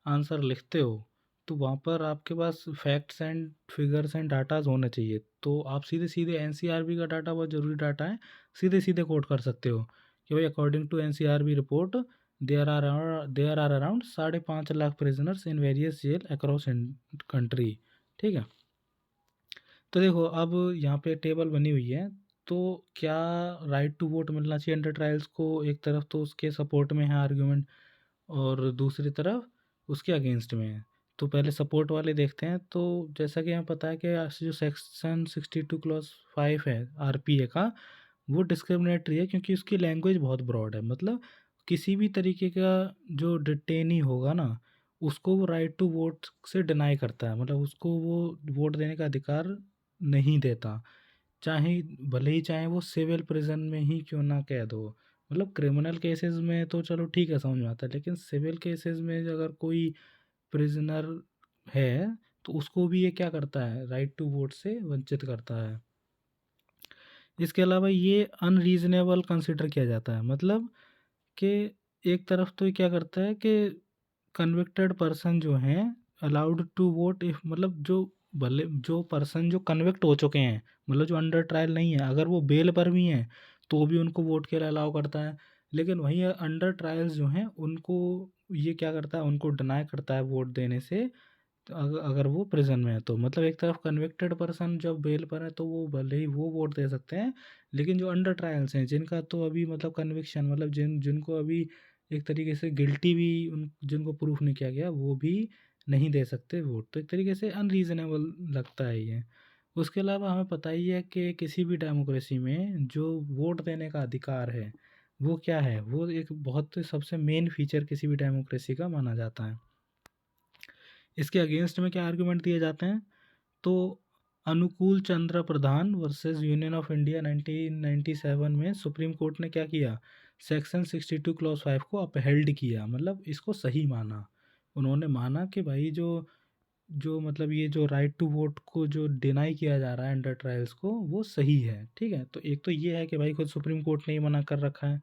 आंसर लिखते हो तो वहाँ पर आपके पास facts and figures and datas होना चाहिए। तो आप सीधे सीधे एनसीआरबी का डाटा बहुत ज़रूरी डाटा है, सीधे सीधे कोट कर सकते हो कि भाई according to NCRB report there are around 5.5 lakh prisoners in various jail across country, ठीक है। तो देखो, अब यहाँ पे टेबल बनी हुई है। तो क्या राइट टू वोट मिलना चाहिए अंडर ट्रायल्स को, एक तरफ तो उसके सपोर्ट में है आर्ग्यूमेंट और दूसरी तरफ उसके अगेंस्ट में है। तो पहले सपोर्ट वाले देखते हैं। तो जैसा कि हमें पता है कि जो सेक्शन 62 क्लॉज 5 है आरपीए का, वो डिस्क्रिमिनेटरी है क्योंकि उसकी लैंग्वेज बहुत ब्रॉड है। मतलब किसी भी तरीके का जो डिटेनी होगा ना, उसको वो राइट टू वोट से डिनाई करता है। मतलब उसको वो वोट देने का अधिकार नहीं देता, चाहे भले ही चाहे वो सिविल प्रिजन में ही क्यों ना कैद हो। मतलब क्रिमिनल केसेस में तो चलो ठीक है, समझ में आता है, लेकिन सिविल केसेस में अगर कोई प्रिजनर है तो उसको भी ये क्या करता है, राइट टू वोट से वंचित करता है। इसके अलावा ये अनरीजनेबल कंसिडर किया जाता है। मतलब कि एक तरफ तो ये क्या करता है कि कन्विक्टेड पर्सन जो हैं अलाउड टू वोट इफ, मतलब जो भले जो पर्सन जो कन्विक्ट हो चुके हैं, मतलब जो अंडर ट्रायल नहीं है, अगर वो बेल पर भी हैं तो भी उनको वोट के लिए अलाउ करता है। लेकिन वहीं अंडर ट्रायल्स जो हैं उनको ये क्या करता है, उनको डिनाई करता है वोट देने से। तो अगर वो प्रिजन में है तो मतलब एक तरफ कन्विक्टेड पर्सन जब बेल पर है तो वो भले ही वो वोट दे सकते हैं, लेकिन जो अंडर ट्रायल्स हैं जिनका तो अभी मतलब कन्विक्शन, मतलब जिनको अभी एक तरीके से गिल्टी भी उन जिनको प्रूफ नहीं किया गया, वो भी नहीं दे सकते वोट। तो एक तरीके से अनरीजनेबल लगता है ये। उसके अलावा हमें पता ही है कि किसी भी डेमोक्रेसी में जो वोट देने का अधिकार है वो क्या है, वो एक बहुत सबसे मेन फीचर किसी भी डेमोक्रेसी का माना जाता है। इसके अगेंस्ट में क्या आर्गुमेंट दिए जाते हैं, तो अनुकूल चंद्र प्रधान वर्सेस यूनियन ऑफ इंडिया 1997 में सुप्रीम कोर्ट ने क्या किया, सेक्शन 62 क्लॉज 5 को अपहेल्ड किया, मतलब इसको सही माना। उन्होंने माना कि भाई जो जो मतलब ये जो राइट टू वोट को जो डिनाई किया जा रहा है अंडर ट्रायल्स को, वो सही है, ठीक है। तो एक तो ये है कि भाई खुद सुप्रीम कोर्ट ने ही मना कर रखा है।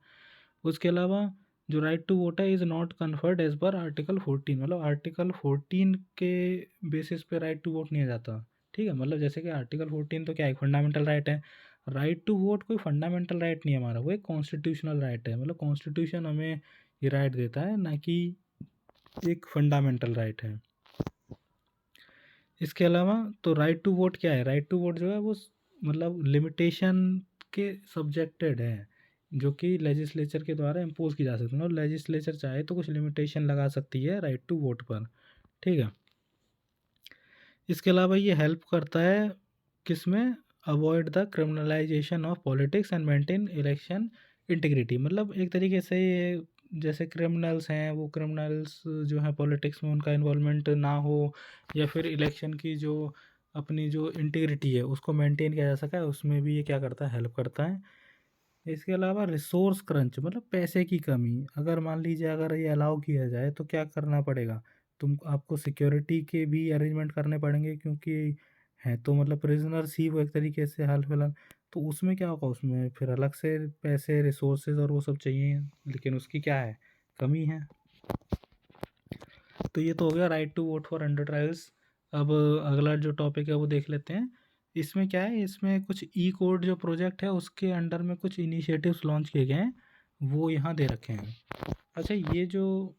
उसके अलावा जो राइट टू वोट है is not conferred as per article 14, मतलब आर्टिकल 14 के बेसिस पे राइट टू वोट नहीं आ जाता, ठीक है। मतलब जैसे कि आर्टिकल 14 तो क्या है, फंडामेंटल राइट है। राइट टू वोट कोई फंडामेंटल राइट नहीं है हमारा, वो एक कॉन्स्टिट्यूशनल राइट है। मतलब कॉन्स्टिट्यूशन हमें ये राइट देता है, ना कि एक फंडामेंटल राइट है। इसके अलावा तो राइट टू वोट क्या है, राइट टू वोट जो है वो मतलब लिमिटेशन के सब्जेक्टेड है, जो कि लेजिस्लेचर के द्वारा इम्पोज की जा सकती है। मतलब लेजिस्लेचर चाहे तो कुछ लिमिटेशन लगा सकती है राइट टू वोट पर, ठीक है। इसके अलावा ये हेल्प करता है किस में, avoid the criminalisation of politics and maintain election integrity. मतलब एक तरीके से ये जैसे क्रिमिनल्स हैं, वो क्रिमिनल्स जो हैं पॉलिटिक्स में उनका इन्वॉल्वमेंट ना हो, या फिर इलेक्शन की जो अपनी जो इंटीग्रिटी है उसको मेंटेन किया जा सका है, उसमें भी ये क्या करता है, हेल्प करता है। इसके अलावा रिसोर्स क्रंच, मतलब पैसे की कमी, अगर मान लीजिए अगर ये अलाउ किया जाए तो क्या करना पड़ेगा, आपको सिक्योरिटी के भी अरेंजमेंट करने पड़ेंगे क्योंकि हैं तो मतलब प्रिजनर्स ही वो एक तरीके से हाल फिलहाल। तो उसमें क्या होगा, उसमें फिर अलग से पैसे रिसोर्सेज और वो सब चाहिए, लेकिन उसकी क्या है, कमी है। तो ये तो हो गया right to vote for under trials. अब अगला जो टॉपिक है वो देख लेते हैं। इसमें क्या है, इसमें कुछ ई कोड जो प्रोजेक्ट है उसके अंडर में कुछ इनिशिएटिव्स लॉन्च किए गए हैं, वो यहाँ दे रखे हैं। अच्छा, ये जो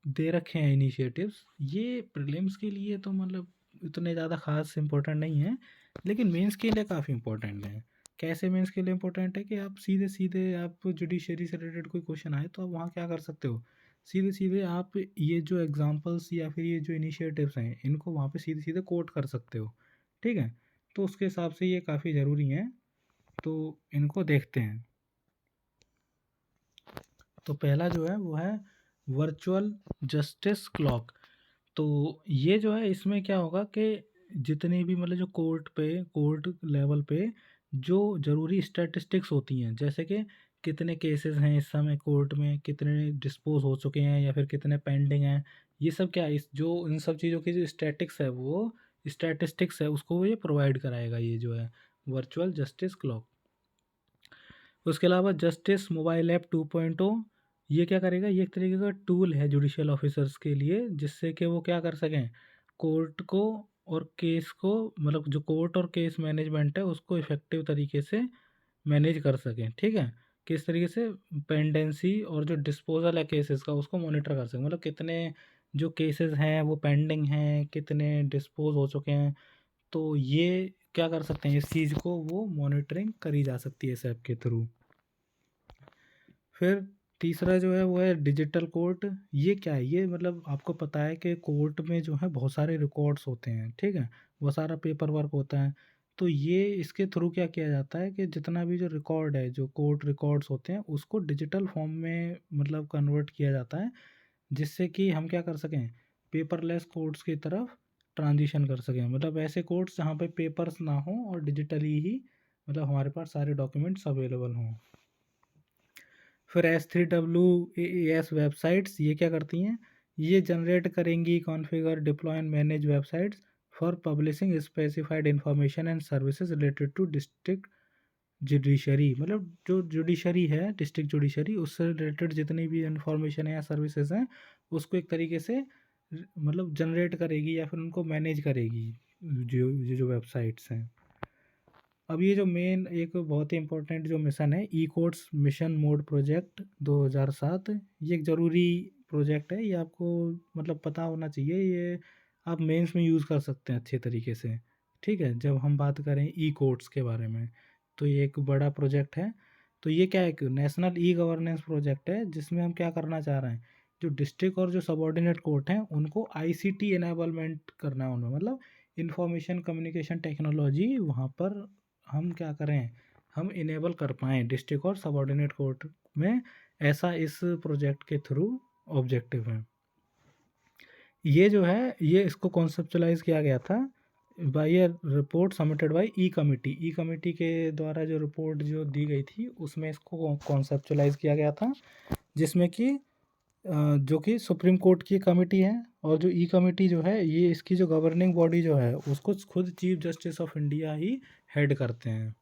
दे रखे हैं इनिशिएटिव्स, ये प्रीलिम्स के लिए तो मतलब इतने ज़्यादा खास इंपॉर्टेंट नहीं है, लेकिन मेंस के लिए काफ़ी इंपॉर्टेंट है। कैसे मेंस के लिए इंपॉर्टेंट है कि आप सीधे सीधे आप जुडिशरी से रिलेटेड कोई क्वेश्चन आए तो आप वहाँ क्या कर सकते हो, सीधे सीधे आप ये जो एग्जांपल्स या फिर ये जो इनिशिएटिव्स हैं इनको वहाँ पे सीधे सीधे कोट कर सकते हो, ठीक है। तो उसके हिसाब से ये काफ़ी ज़रूरी हैं। तो इनको देखते हैं। तो पहला जो है वो है वर्चुअल जस्टिस क्लॉक। तो ये जो है इसमें क्या होगा कि जितनी भी मतलब जो कोर्ट लेवल पे जो ज़रूरी स्टैटिस्टिक्स होती हैं, जैसे कि कितने केसेस हैं इस समय कोर्ट में, कितने डिस्पोज हो चुके हैं या फिर कितने पेंडिंग हैं, ये सब क्या है, इस जो इन सब चीज़ों की जो स्टैटिस्टिक्स है उसको ये प्रोवाइड कराएगा, ये जो है वर्चुअल जस्टिस क्लॉक। उसके अलावा जस्टिस मोबाइल ऐप 2.0, ये क्या करेगा, ये एक तरीके का टूल है जुडिशियल ऑफिसर्स के लिए, जिससे कि वो क्या कर सकें, कोर्ट को और केस को, मतलब जो कोर्ट और केस मैनेजमेंट है उसको इफ़ेक्टिव तरीके से मैनेज कर सकें। ठीक है, किस तरीके से पेंडेंसी और जो डिस्पोजल है केसेस का उसको मॉनिटर कर सकें, मतलब कितने जो केसेस हैं वो पेंडिंग हैं, कितने डिस्पोज हो चुके हैं। तो ये क्या कर सकते हैं, इस चीज़ को वो मॉनिटरिंग करी जा सकती है इस ऐप के थ्रू। फिर तीसरा जो है वो है डिजिटल कोर्ट। ये क्या है, ये मतलब आपको पता है कि कोर्ट में जो है बहुत सारे रिकॉर्ड्स होते हैं, ठीक है, बहुत सारा पेपर वर्क होता है। तो ये इसके थ्रू क्या किया जाता है कि जितना भी जो रिकॉर्ड है, जो कोर्ट रिकॉर्ड्स होते हैं उसको डिजिटल फॉर्म में मतलब कन्वर्ट किया जाता है, जिससे कि हम क्या कर सकें, पेपरलेस कोर्ट्स की तरफ ट्रांजिशन कर सकें, मतलब ऐसे कोर्ट्स जहाँ पे पेपर्स ना हो और डिजिटली ही मतलब हमारे पास सारे डॉक्यूमेंट्स अवेलेबल हों। फिर S3WAS वेबसाइट्स, ये क्या करती हैं, ये जनरेट करेंगी configure deploy and manage websites for publishing specified information and services related to district judiciary, मतलब जो जुडिशरी है, डिस्ट्रिक्ट जुडिशरी, उससे रिलेटेड जितनी भी इंफॉर्मेशन है या सर्विसेज हैं उसको एक तरीके से मतलब जनरेट करेगी या फिर उनको मैनेज करेगी जो वेबसाइट्स हैं। अब ये जो मेन एक बहुत ही इम्पोर्टेंट जो मिशन है, ई कोर्ट्स मिशन मोड प्रोजेक्ट 2007, ये एक ज़रूरी प्रोजेक्ट है, ये आपको मतलब पता होना चाहिए, ये आप मेंस में यूज़ कर सकते हैं अच्छे तरीके से। ठीक है, जब हम बात करें ई कोर्ट्स के बारे में, तो ये एक बड़ा प्रोजेक्ट है। तो ये क्या है, एक नेशनल ई गवर्नेंस प्रोजेक्ट है, जिसमें हम क्या करना चाह रहे हैं, जो डिस्ट्रिक्ट और जो सबऑर्डिनेट कोर्ट हैं उनको आईसीटी एनेबलमेंट करना है, उनमें मतलब इंफॉर्मेशन कम्युनिकेशन टेक्नोलॉजी वहाँ पर हम क्या करें, हम इनेबल कर पाएँ डिस्ट्रिक्ट और सबऑर्डिनेट कोर्ट में, ऐसा इस प्रोजेक्ट के थ्रू ऑब्जेक्टिव है। ये जो है ये इसको कॉन्सेप्चुलाइज़ किया गया था by a report submitted by e committee. E committee के द्वारा जो रिपोर्ट जो दी गई थी उसमें इसको कॉन्सेप्चुलाइज़ किया गया था, जिसमें कि जो कि सुप्रीम कोर्ट की कमिटी है, और जो ई कमिटी जो है ये इसकी जो गवर्निंग बॉडी जो है उसको खुद chief justice of India he head करते हैं।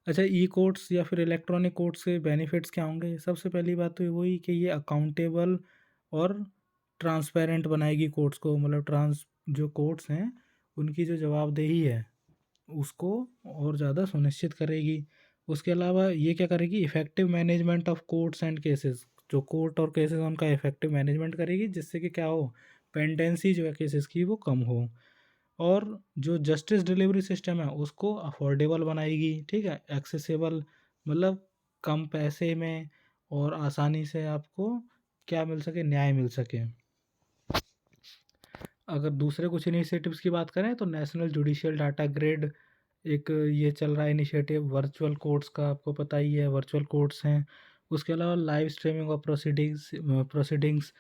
अच्छा, ई कोर्ट्स या फिर इलेक्ट्रॉनिक कोर्ट्स के बेनिफिट्स क्या होंगे, सबसे पहली बात तो वही कि ये अकाउंटेबल और ट्रांसपेरेंट बनाएगी कोर्ट्स को, मतलब जो कोर्ट्स हैं उनकी जो जवाबदेही है उसको और ज़्यादा सुनिश्चित करेगी। उसके अलावा ये क्या करेगी, effective management of courts and cases, जो कोर्ट और केसेस उनका इफ़ेक्टिव मैनेजमेंट करेगी, जिससे कि क्या हो, पेंडेंसी जो है केसेस की वो कम हो। और जो जस्टिस डिलीवरी सिस्टम है उसको अफोर्डेबल बनाएगी, ठीक है, एक्सेसिबल, मतलब कम पैसे में और आसानी से आपको क्या मिल सके, न्याय मिल सके। अगर दूसरे कुछ इनिशिएटिव्स की बात करें तो नेशनल जुडिशियल डाटा ग्रिड, एक ये चल रहा है इनिशिएटिव, वर्चुअल कोर्ट्स का आपको पता ही है, वर्चुअल कोर्ट्स हैं। उसके अलावा लाइव स्ट्रीमिंग ऑफ प्रोसीडिंग्स,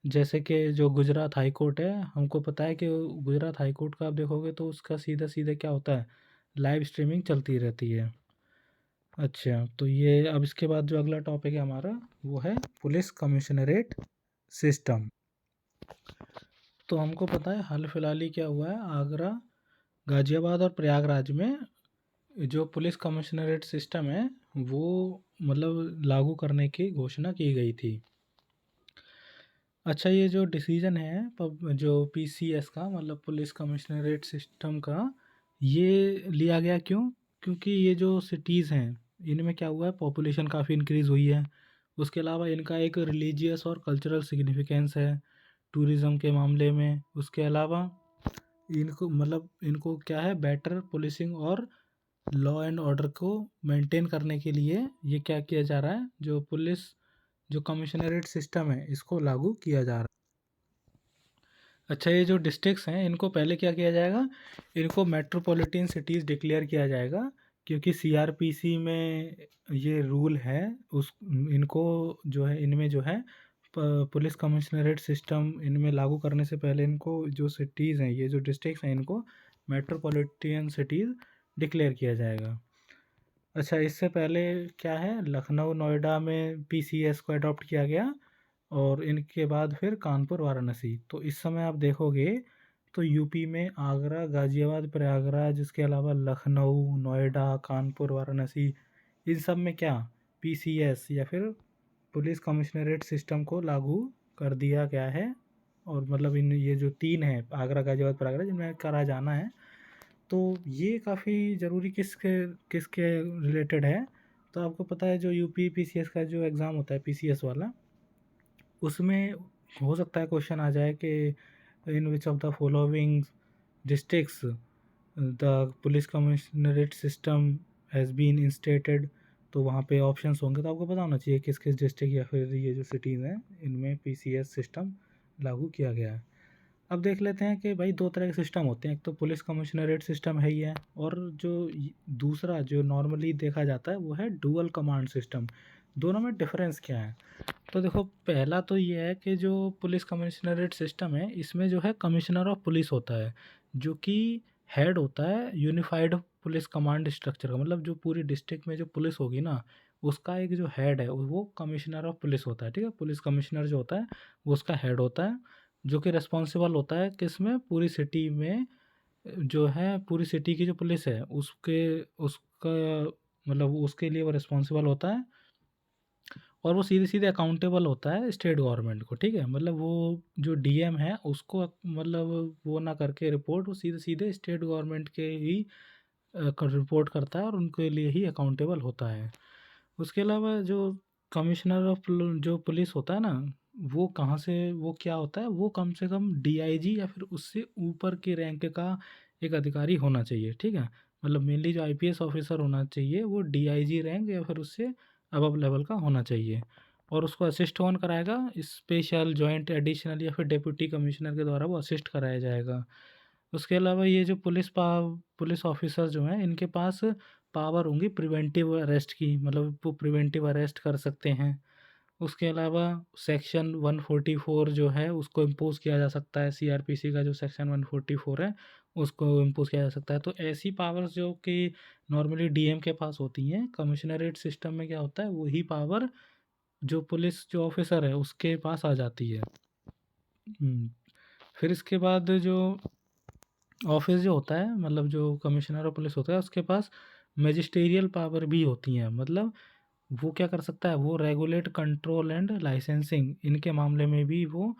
जैसे कि जो गुजरात हाई कोर्ट है, हमको पता है कि गुजरात हाई कोर्ट का आप देखोगे तो उसका सीधा सीधा क्या होता है, लाइव स्ट्रीमिंग चलती रहती है। अच्छा, तो ये अब इसके बाद जो अगला टॉपिक है हमारा वो है पुलिस कमिश्नरेट सिस्टम। तो हमको पता है हाल फिलहाल ही क्या हुआ है, आगरा, गाज़ियाबाद और प्रयागराज में जो पुलिस कमिश्नरेट सिस्टम है वो मतलब लागू करने की घोषणा की गई थी। अच्छा, ये जो डिसीजन है जो पीसीएस का मतलब पुलिस कमिश्नरेट सिस्टम का, ये लिया गया क्यों, क्योंकि ये जो सिटीज़ हैं इनमें क्या हुआ है, पॉपुलेशन काफ़ी इंक्रीज़ हुई है। उसके अलावा इनका एक रिलीजियस और कल्चरल सिग्निफिकेंस है टूरिज़्म के मामले में। उसके अलावा इनको क्या है, बेटर पुलिसिंग और लॉ एंड ऑर्डर को मेंटेन करने के लिए ये क्या किया जा रहा है, जो कमिश्नरेट सिस्टम है इसको लागू किया जा रहा है। अच्छा, ये जो डिस्ट्रिक्ट्स हैं इनको पहले क्या किया जाएगा, इनको मेट्रोपॉलिटन सिटीज़ डिक्लेयर किया जाएगा, क्योंकि सीआरपीसी में ये रूल है, उस इनको जो है इनमें जो है पुलिस कमिश्नरेट सिस्टम इनमें लागू करने से पहले इनको जो सिटीज़ हैं, ये जो डिस्ट्रिक्ट्स हैं, इनको मेट्रोपॉलिटन सिटीज़ डिक्लेयर किया जाएगा। अच्छा, इससे पहले क्या है, लखनऊ नोएडा में पीसीएस को अडॉप्ट किया गया और इनके बाद फिर कानपुर वाराणसी। तो इस समय आप देखोगे तो यूपी में आगरा, गाजियाबाद, प्रयागराज, इसके अलावा लखनऊ, नोएडा, कानपुर, वाराणसी, इन सब में क्या पीसीएस या फिर पुलिस कमिश्नरेट सिस्टम को लागू कर दिया गया है। और मतलब इन ये जो तीन है, आगरा, गाजियाबाद, प्रयागराज, इनमें करा जाना है। तो ये काफ़ी ज़रूरी किसके किसके रिलेटेड है, तो आपको पता है जो यूपी पीसीएस का जो एग्ज़ाम होता है पीसीएस वाला, उसमें हो सकता है क्वेश्चन आ जाए कि in which of the following districts the police commissionerate system has been instated. तो वहाँ पे ऑप्शंस होंगे, तो आपको पता होना चाहिए किस किस डिस्ट्रिक्ट या फिर ये जो सिटीज़ हैं इनमें पीसीएस सिस्टम लागू किया गया है। अब देख लेते हैं कि भाई दो तरह के सिस्टम होते हैं, एक तो पुलिस कमिश्नरेट सिस्टम है ही है, और जो दूसरा जो नॉर्मली देखा जाता है वो है डुअल कमांड सिस्टम। दोनों में डिफरेंस क्या है? तो देखो, पहला तो ये है कि जो पुलिस कमिश्नरेट सिस्टम है इसमें जो है कमिश्नर ऑफ पुलिस होता है, जो कि हेड होता है यूनिफाइड पुलिस कमांड स्ट्रक्चर का। मतलब जो पूरी डिस्ट्रिक्ट में जो पुलिस होगी ना, उसका एक जो हेड है वो कमिश्नर ऑफ पुलिस होता है। ठीक है, पुलिस कमिश्नर जो होता है वो उसका हेड होता है, जो कि रिस्पॉन्सिबल होता है किसमें, पूरी सिटी में जो है, पूरी सिटी की जो पुलिस है उसके उसका मतलब उसके लिए वो रिस्पॉन्सिबल होता है। और वो सीधे सीधे अकाउंटेबल होता है स्टेट गवर्नमेंट को। ठीक है, मतलब वो जो डीएम है उसको मतलब वो ना करके रिपोर्ट, वो सीधे सीधे स्टेट गवर्नमेंट के ही रिपोर्ट करता है और उनके लिए ही अकाउंटेबल होता है। उसके अलावा जो कमिश्नर ऑफ जो पुलिस होता है ना, वो कहाँ से, वो क्या होता है, वो कम से कम डीआईजी या फिर उससे ऊपर के रैंक का एक अधिकारी होना चाहिए। ठीक है, मतलब मेनली जो आईपीएस ऑफिसर होना चाहिए वो डीआईजी रैंक या फिर उससे अबव लेवल का होना चाहिए। और उसको असिस्ट कौन कराएगा, स्पेशल, जॉइंट, एडिशनल या फिर डेप्यूटी कमिश्नर के द्वारा वो असिस्ट कराया जाएगा। उसके अलावा ये जो पुलिस ऑफिसर जो हैं इनके पास पावर होंगी प्रिवेंटिव अरेस्ट की, मतलब वो प्रिवेंटिव अरेस्ट कर सकते हैं। उसके अलावा सेक्शन 144 जो है उसको इम्पोज़ किया जा सकता है, सीआरपीसी का जो सेक्शन 144 है उसको इम्पोज़ किया जा सकता है। तो ऐसी पावर्स जो कि नॉर्मली डीएम के पास होती हैं, कमिश्नरेट सिस्टम में क्या होता है, वही पावर जो पुलिस जो ऑफिसर है उसके पास आ जाती है। फिर इसके बाद जो ऑफिस जो होता है, मतलब जो कमिश्नर ऑफ पुलिस होता है उसके पास मैजिस्टेरियल पावर भी होती हैं। मतलब वो क्या कर सकता है, वो रेगुलेट, कंट्रोल एंड लाइसेंसिंग, इनके मामले में भी वो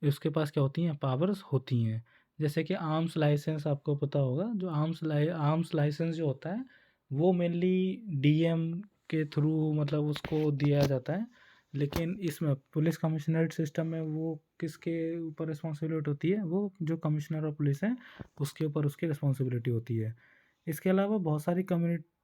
उसके पास क्या होती हैं, पावर्स होती हैं। जैसे कि आर्म्स लाइसेंस, आपको पता होगा जो आर्म्स लाइसेंस जो होता है वो मेनली डीएम के थ्रू मतलब उसको दिया जाता है। लेकिन इसमें पुलिस कमिश्नरेट सिस्टम में वो किसके ऊपर रिस्पॉन्सिबिलिटी होती है, वो जो कमिश्नर ऑफ पुलिस है उसके ऊपर उसकी रिस्पॉन्सिबिलिटी होती है। इसके अलावा बहुत सारी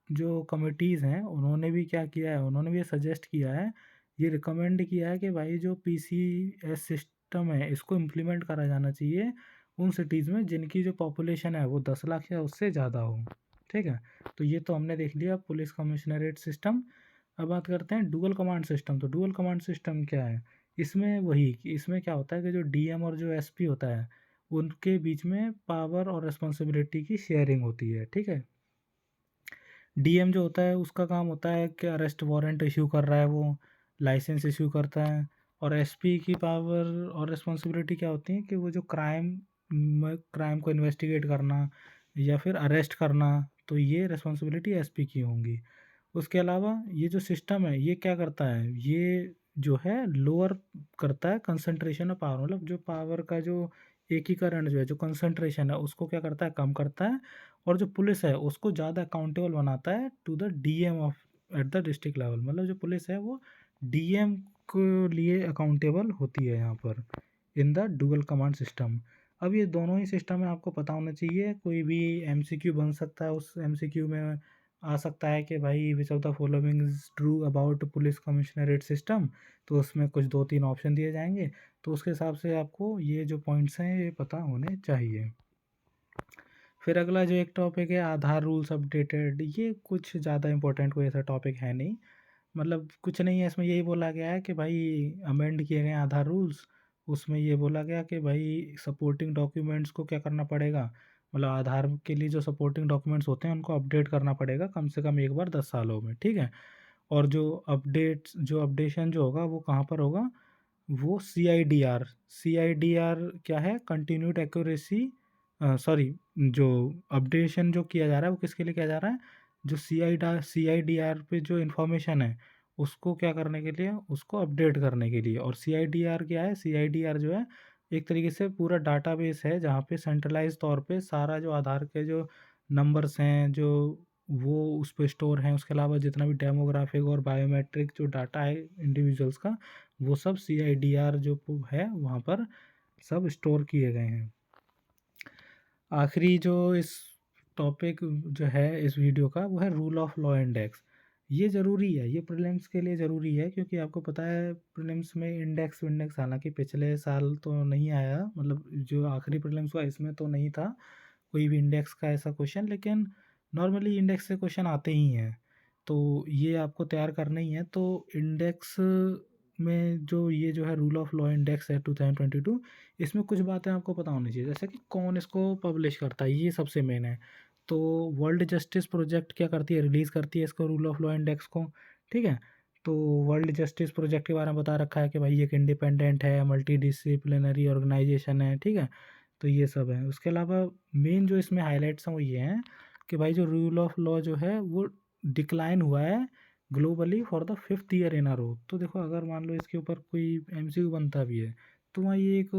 जो कमिटीज़ हैं उन्होंने भी क्या किया है, उन्होंने भी ये सजेस्ट किया है, ये रिकमेंड किया है कि भाई जो पीसीएस सिस्टम है इसको इम्प्लीमेंट करा जाना चाहिए उन सिटीज़ में जिनकी जो पॉपुलेशन है वो 10 लाख या उससे ज़्यादा हो। ठीक है, तो ये तो हमने देख लिया पुलिस कमिश्नरेट सिस्टम। अब बात करते हैं डुअल कमांड सिस्टम। तो डुअल कमांड सिस्टम क्या है, इसमें वही कि इसमें क्या होता है कि जो डीएम और जो एसपी होता है उनके बीच में पावर और रिस्पॉन्सिबिलिटी की शेयरिंग होती है। ठीक है, डीएम जो होता है उसका काम होता है कि अरेस्ट वारंट इशू कर रहा है, वो लाइसेंस इशू करता है। और एसपी की पावर और रिस्पॉन्सिबिलिटी क्या होती है कि वो जो क्राइम को इन्वेस्टिगेट करना या फिर अरेस्ट करना, तो ये रिस्पॉन्सिबिलिटी एसपी की होंगी। उसके अलावा ये जो सिस्टम है ये क्या करता है, ये जो है लोअर करता है कंसंट्रेशन ऑफ पावर, मतलब जो पावर का जो एकीकरण जो है, जो कंसंट्रेशन है उसको क्या करता है, कम करता है। और जो पुलिस है उसको ज़्यादा अकाउंटेबल बनाता है to the DM of at the district level. मतलब जो पुलिस है वो डीएम के लिए अकाउंटेबल होती है यहाँ पर in the dual command system. अब ये दोनों ही सिस्टम है, आपको पता होना चाहिए। कोई भी एमसीक्यू बन सकता है, उस एमसीक्यू में आ सकता है कि भाई विच of the following is true about police commissionerate system. तो उसमें कुछ 2-3 ऑप्शन दिए जाएंगे, तो उसके हिसाब से आपको ये जो पॉइंट्स हैं ये पता होने चाहिए। फिर अगला जो एक टॉपिक है आधार रूल्स अपडेटेड, ये कुछ ज़्यादा इम्पोर्टेंट कोई ऐसा टॉपिक है नहीं, मतलब कुछ नहीं है इसमें। यही बोला गया है कि भाई अमेंड किए गए आधार रूल्स, उसमें ये बोला गया कि भाई सपोर्टिंग डॉक्यूमेंट्स को क्या करना पड़ेगा, मतलब आधार के लिए जो सपोर्टिंग डॉक्यूमेंट्स होते हैं उनको अपडेट करना पड़ेगा कम से कम एक बार 10 सालों में, ठीक है। और जो अपडेशन जो होगा वो कहाँ पर होगा, वो सी आई डी आर क्या है, कंटिन्यूड एक्यूरेसी, सॉरी, जो अपडेशन जो किया जा रहा है वो किसके लिए किया जा रहा है, जो सी आई डी आर पे जो इन्फॉर्मेशन है उसको क्या करने के लिए, उसको अपडेट करने के लिए। और सी आई डी आर क्या है, सी आई डी आर जो है एक तरीके से पूरा डाटाबेस है जहाँ पे सेंट्रलाइज तौर पे सारा जो आधार के जो नंबर्स हैं जो वो उस पे स्टोर हैं, उसके अलावा जितना भी डेमोग्राफिक और बायोमेट्रिक जो डाटा है इंडिविजुअल्स का, वो सब सी आई डी आर जो है वहाँ पर सब स्टोर किए गए हैं। आखिरी जो इस टॉपिक जो है इस वीडियो का वो है रूल ऑफ लॉ इंडेक्स। ये ज़रूरी है, ये प्रीलिम्स के लिए ज़रूरी है, क्योंकि आपको पता है प्रीलिम्स में इंडेक्स विंडेक्स, हालांकि पिछले साल तो नहीं आया, मतलब जो आखिरी प्रीलिम्स हुआ इसमें तो नहीं था कोई भी इंडेक्स का ऐसा क्वेश्चन, लेकिन नॉर्मली इंडेक्स से क्वेश्चन आते ही हैं, तो ये आपको तैयार करना ही है। तो इंडेक्स में जो ये जो है रूल ऑफ लॉ इंडेक्स है 2022, इसमें कुछ बातें आपको पता होनी चाहिए, जैसे कि कौन इसको पब्लिश करता है, ये सबसे मेन है। तो वर्ल्ड जस्टिस प्रोजेक्ट क्या करती है, रिलीज़ करती है इसको रूल ऑफ लॉ इंडेक्स को, ठीक है। तो वर्ल्ड जस्टिस प्रोजेक्ट के बारे में बता रखा है कि भाई एक इंडिपेंडेंट है, मल्टी डिसिप्लिनरी ऑर्गेनाइजेशन है, ठीक है। तो ये सब है। उसके अलावा मेन जो इसमें हाईलाइट्स हैं वो ये हैं कि भाई जो रूल ऑफ लॉ जो है वो डिक्लाइन हुआ है globally for the 5th year in a row. तो देखो अगर मान लो इसके ऊपर कोई एमसीक्यू बनता भी है तो वहाँ ये एक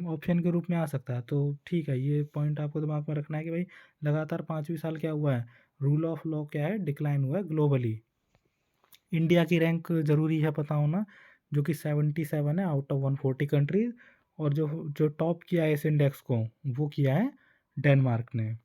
ऑप्शन के रूप में आ सकता है। तो ठीक है, ये पॉइंट आपको दिमाग में रखना है कि भाई लगातार 5वीं साल क्या हुआ है, रूल ऑफ लॉ क्या है, डिक्लाइन हुआ है ग्लोबली। इंडिया की रैंक ज़रूरी है पता होना, जो कि 77 है आउट ऑफ 140 कंट्रीज। और जो जो टॉप किया है इस इंडेक्स को वो किया है डेनमार्क ने।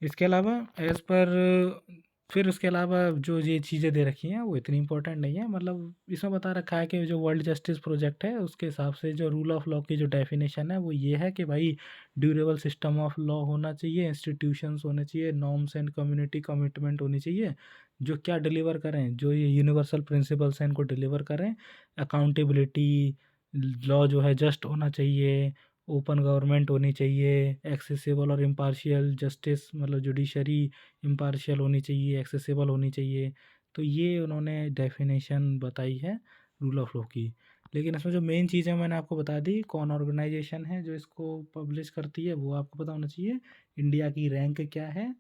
इसके अलावा एज़ पर फिर उसके अलावा जो ये चीज़ें दे रखी हैं वो इतनी इंपॉर्टेंट नहीं है, मतलब इसमें बता रखा है कि जो वर्ल्ड जस्टिस प्रोजेक्ट है उसके हिसाब से जो रूल ऑफ लॉ की जो डेफिनेशन है वो ये है कि भाई ड्यूरेबल सिस्टम ऑफ लॉ होना चाहिए, इंस्टीट्यूशंस होने चाहिए, नॉर्म्स एंड कम्युनिटी कमिटमेंट होनी चाहिए, जो क्या डिलीवर करें, जो ये यूनिवर्सल प्रिंसिपल्स हैं इनको डिलीवर करें। अकाउंटेबिलिटी, लॉ जो है जस्ट होना चाहिए, ओपन गवर्नमेंट होनी चाहिए, एक्सेसिबल और इम्पार्शियल जस्टिस, मतलब जुडिशरी इम्पार्शियल होनी चाहिए, एक्सेसिबल होनी चाहिए। तो ये उन्होंने डेफिनेशन बताई है रूल ऑफ लॉ की। लेकिन इसमें जो मेन चीज़ है मैंने आपको बता दी, कौन ऑर्गेनाइजेशन है जो इसको पब्लिश करती है वो आपको पता होना चाहिए, इंडिया की रैंक क्या है,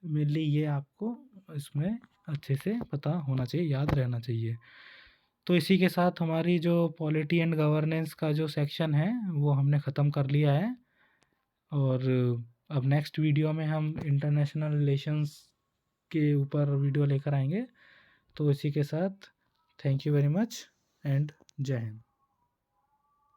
मेनली ये आपको इसमें अच्छे से पता होना चाहिए, याद रहना चाहिए। तो इसी के साथ हमारी जो पॉलिटी एंड गवर्नेंस का जो सेक्शन है वो हमने ख़त्म कर लिया है। और अब नेक्स्ट वीडियो में हम इंटरनेशनल रिलेशंस के ऊपर वीडियो लेकर आएंगे। तो इसी के साथ thank you very much and जय हिंद।